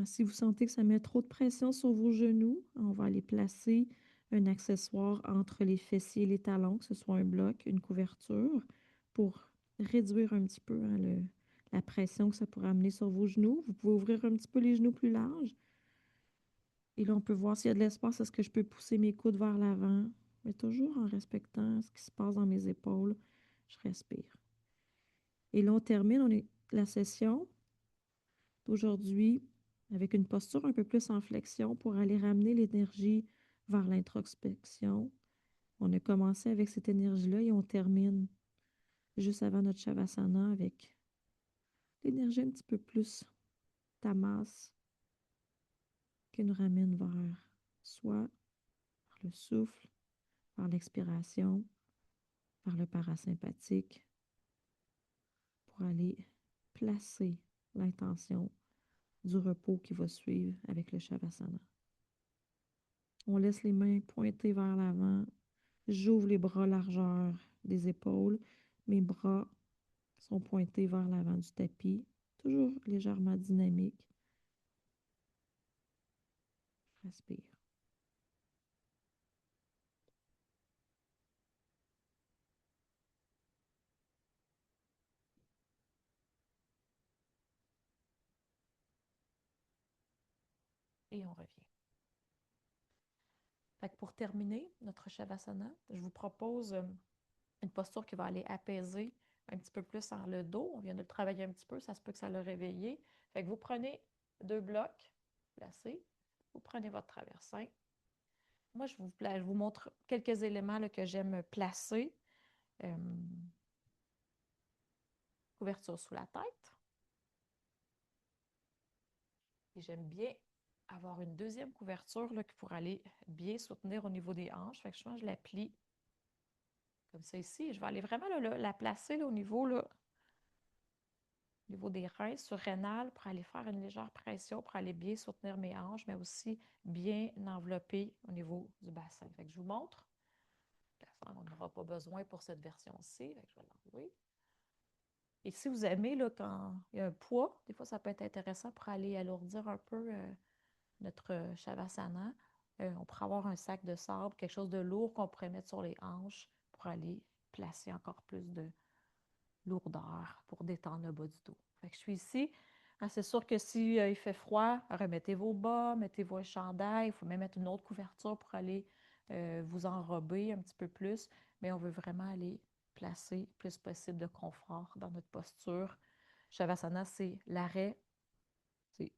Si vous sentez que ça met trop de pression sur vos genoux, on va aller placer un accessoire entre les fessiers et les talons, que ce soit un bloc, une couverture, pour réduire un petit peu la pression que ça pourrait amener sur vos genoux. Vous pouvez ouvrir un petit peu les genoux plus larges. Et là, on peut voir s'il y a de l'espace. Est-ce que je peux pousser mes coudes vers l'avant? Mais toujours en respectant ce qui se passe dans mes épaules. Je respire. Et là, on termine la session d'aujourd'hui avec une posture un peu plus en flexion pour aller ramener l'énergie vers l'introspection. On a commencé avec cette énergie-là et on termine juste avant notre Shavasana avec l'énergie un petit peu plus tamas qui nous ramène vers soi, vers le souffle, vers l'expiration, vers le parasympathique pour aller placer l'intention du repos qui va suivre avec le Shavasana. On laisse les mains pointées vers l'avant. J'ouvre les bras largeur des épaules. Mes bras sont pointés vers l'avant du tapis, toujours légèrement dynamique. Respire. Et on revient. Fait que pour terminer notre Shavasana, je vous propose une posture qui va aller apaiser un petit peu plus dans le dos. On vient de le travailler un petit peu, ça se peut que ça l'a réveillé. Fait que vous prenez 2 blocs placés, vous prenez votre traversin. Moi, je vous montre quelques éléments là, que j'aime placer. Euh, Couverture sous la tête. Et j'aime bien avoir une deuxième couverture là, pour aller bien soutenir au niveau des hanches. Fait que je la plie comme ça ici. Je vais aller vraiment là, la placer là, au niveau des reins, surrénal, pour aller faire une légère pression, pour aller bien soutenir mes hanches, mais aussi bien envelopper au niveau du bassin. Fait que je vous montre. On n'aura pas besoin pour cette version-ci. Je vais l'enlever. Et si vous aimez, là, quand il y a un poids, des fois, ça peut être intéressant pour aller alourdir un peu notre Shavasana. On pourrait avoir un sac de sable, quelque chose de lourd qu'on pourrait mettre sur les hanches pour aller placer encore plus de lourdeur pour détendre le bas du dos. Fait que je suis ici. C'est sûr que si il fait froid, remettez vos bas, mettez-vous un chandail. Il faut même mettre une autre couverture pour aller vous enrober un petit peu plus. Mais on veut vraiment aller placer le plus possible de confort dans notre posture. Shavasana, c'est l'arrêt, c'est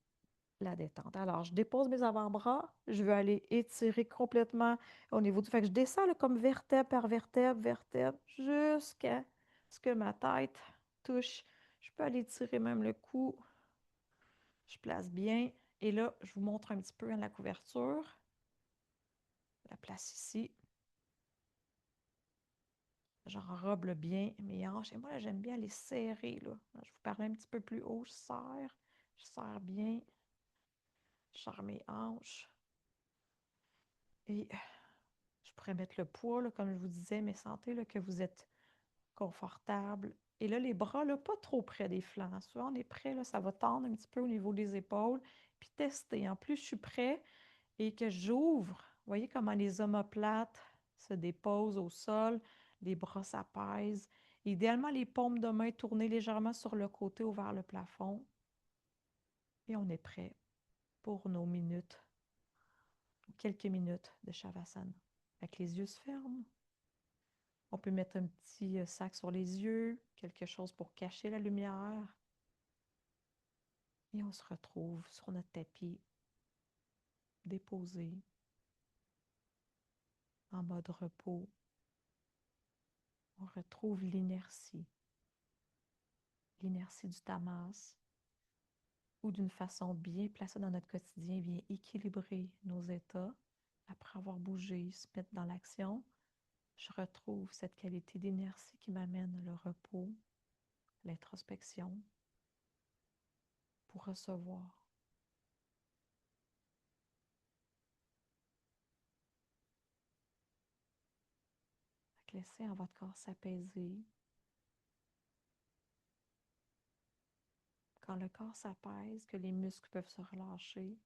la détente. Alors, je dépose mes avant-bras. Je veux aller étirer complètement au niveau du... Fait que je descends là, comme vertèbre par vertèbre, vertèbre, jusqu'à ce que ma tête touche. Je peux aller tirer même le cou. Je place bien. Et là, je vous montre un petit peu la couverture. La place ici. J'enrobe bien mes hanches. Et moi, j'aime bien les serrer. Là. Je vous parlais un petit peu plus haut. Je serre bien. Je serre mes hanches. Et je pourrais mettre le poids, là, comme je vous disais, mais sentez là, que vous êtes confortable. Et là, les bras, là, pas trop près des flancs. Souvent, on est prêt, là, ça va tendre un petit peu au niveau des épaules. Puis tester. En plus, je suis prêt et que j'ouvre. Vous voyez comment les omoplates se déposent au sol, les bras s'apaisent. Idéalement, les paumes de main tournées légèrement sur le côté ou vers le plafond. Et on est prêt pour nos minutes, quelques minutes de Shavasana. Avec les yeux se ferment. On peut mettre un petit sac sur les yeux, quelque chose pour cacher la lumière. Et on se retrouve sur notre tapis, déposé, en mode repos. On retrouve l'inertie du tamas, ou d'une façon bien placée dans notre quotidien, bien équilibrer nos états. Après avoir bougé, se mettre dans l'action, je retrouve cette qualité d'inertie qui m'amène le repos, l'introspection, pour recevoir. Laissez en votre corps s'apaiser. quand le corps s'apaise, que les muscles peuvent se relâcher,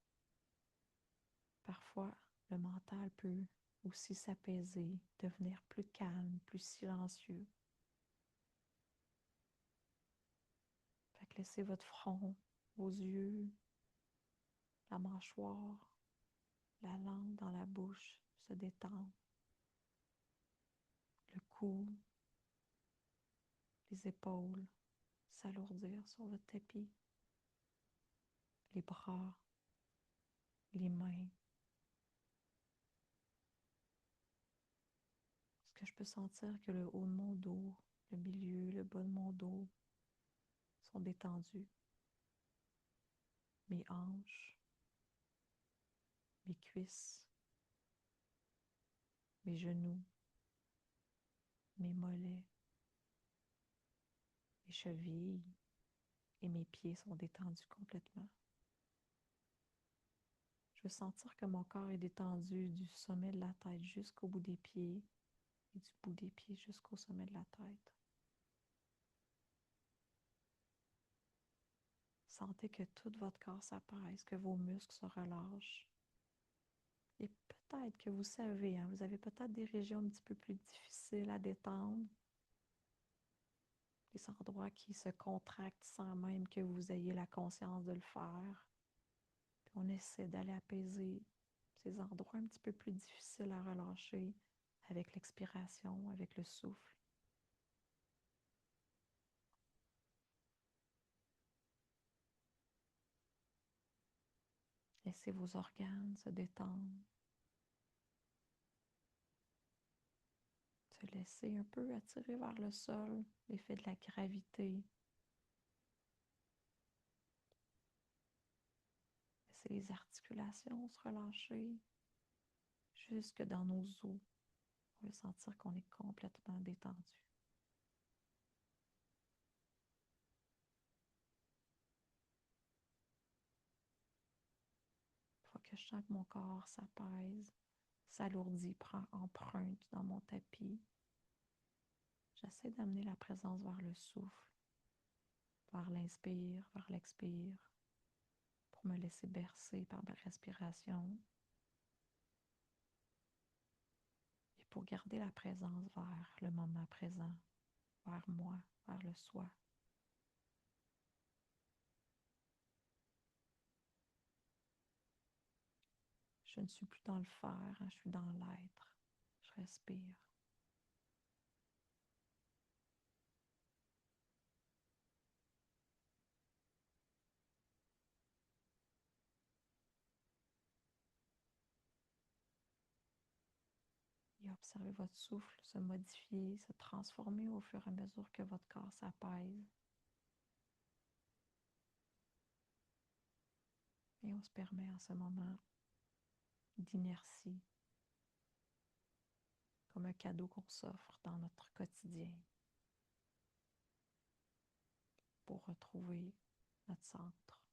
parfois le mental peut aussi s'apaiser, devenir plus calme, plus silencieux. Fait que laissez votre front, vos yeux, la mâchoire, la langue dans la bouche se détendre, le cou, les épaules s'alourdir sur votre tapis, les bras, les mains. Est-ce que je peux sentir que le haut de mon dos, le milieu, le bas de mon dos sont détendus? Mes hanches, mes cuisses, mes genoux, mes mollets, mes chevilles et mes pieds sont détendus complètement. Je veux sentir que mon corps est détendu du sommet de la tête jusqu'au bout des pieds et du bout des pieds jusqu'au sommet de la tête. Sentez que tout votre corps s'apaise, que vos muscles se relâchent. Et peut-être que vous savez, vous avez peut-être des régions un petit peu plus difficiles à détendre, des endroits qui se contractent sans même que vous ayez la conscience de le faire. Puis on essaie d'aller apaiser ces endroits un petit peu plus difficiles à relâcher avec l'expiration, avec le souffle. Laissez vos organes se détendre. Se laisser un peu attirer vers le sol, l'effet de la gravité. Laissez les articulations se relâcher jusque dans nos os. On veut sentir qu'on est complètement détendu. Une fois que je sens que mon corps s'apaise, s'alourdit, prend empreinte dans mon tapis, j'essaie d'amener la présence vers le souffle, vers l'inspire, vers l'expire, pour me laisser bercer par ma respiration et pour garder la présence vers le moment présent, vers moi, vers le soi. Je ne suis plus dans le faire, je suis dans l'être. Je respire. Et observez votre souffle se modifier, se transformer au fur et à mesure que votre corps s'apaise. Et on se permet en ce moment d'inertie, comme un cadeau qu'on s'offre dans notre quotidien pour retrouver notre centre.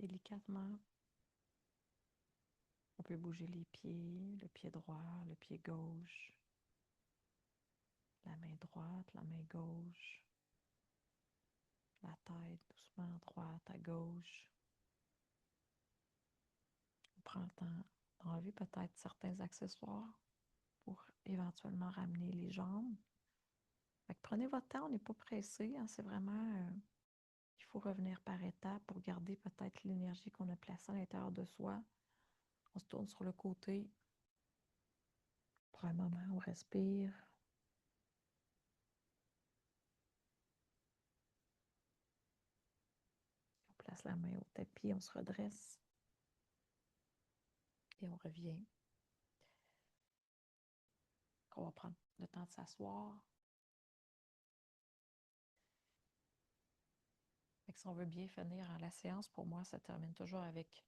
délicatement. On peut bouger les pieds, le pied droit, le pied gauche, la main droite, la main gauche, la tête doucement à droite, à gauche. On prend le temps d'enlever peut-être certains accessoires pour éventuellement ramener les jambes. Fait que prenez votre temps, on n'est pas pressé, hein, c'est vraiment, il faut revenir par étapes pour garder peut-être l'énergie qu'on a placée à l'intérieur de soi. On se tourne sur le côté. Pour un moment, on respire. On place la main au tapis, on se redresse. Et on revient. On va prendre le temps de s'asseoir. Fait que si on veut bien finir la séance, pour moi, ça termine toujours avec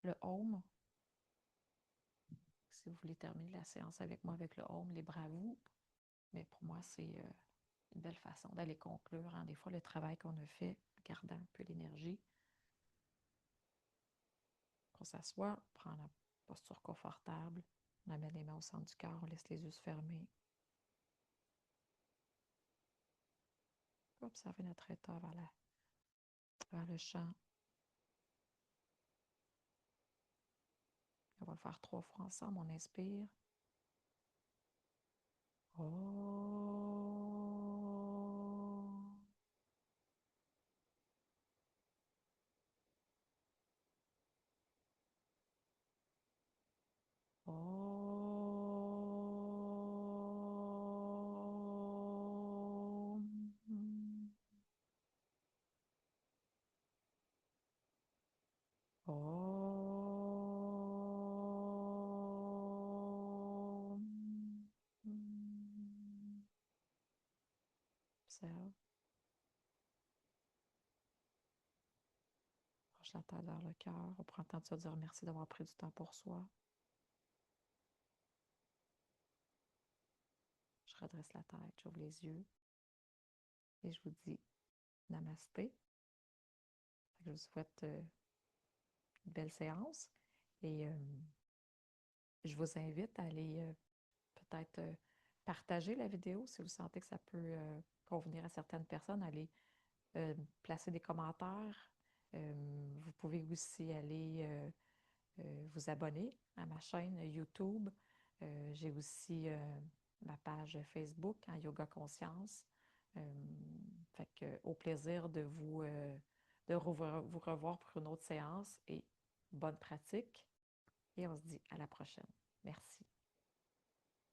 le home. Si vous voulez terminer la séance avec moi avec le home, les bras à vous. Mais pour moi, c'est une belle façon d'aller conclure. Hein. Des fois, le travail qu'on a fait, gardant un peu l'énergie. On s'assoit, on prend la posture confortable. On amène les mains au centre du cœur, on laisse les yeux se fermer. Observer notre état vers le champ. On va le faire 3 fois ensemble. On inspire. Oh. Oh. Oh. Observe. Penche la tête vers le cœur. On prend le temps de se dire merci d'avoir pris du temps pour soi. Je redresse la tête, j'ouvre les yeux et je vous dis namasté. Je vous souhaite une belle séance et je vous invite à aller peut-être partager la vidéo si vous sentez que ça peut convenir à certaines personnes. Allez placer des commentaires. Vous pouvez aussi aller vous abonner à ma chaîne YouTube. J'ai aussi ma page Facebook en Yoga Conscience. Fait que, au plaisir de vous revoir pour une autre séance et bonne pratique. Et on se dit à la prochaine. Merci.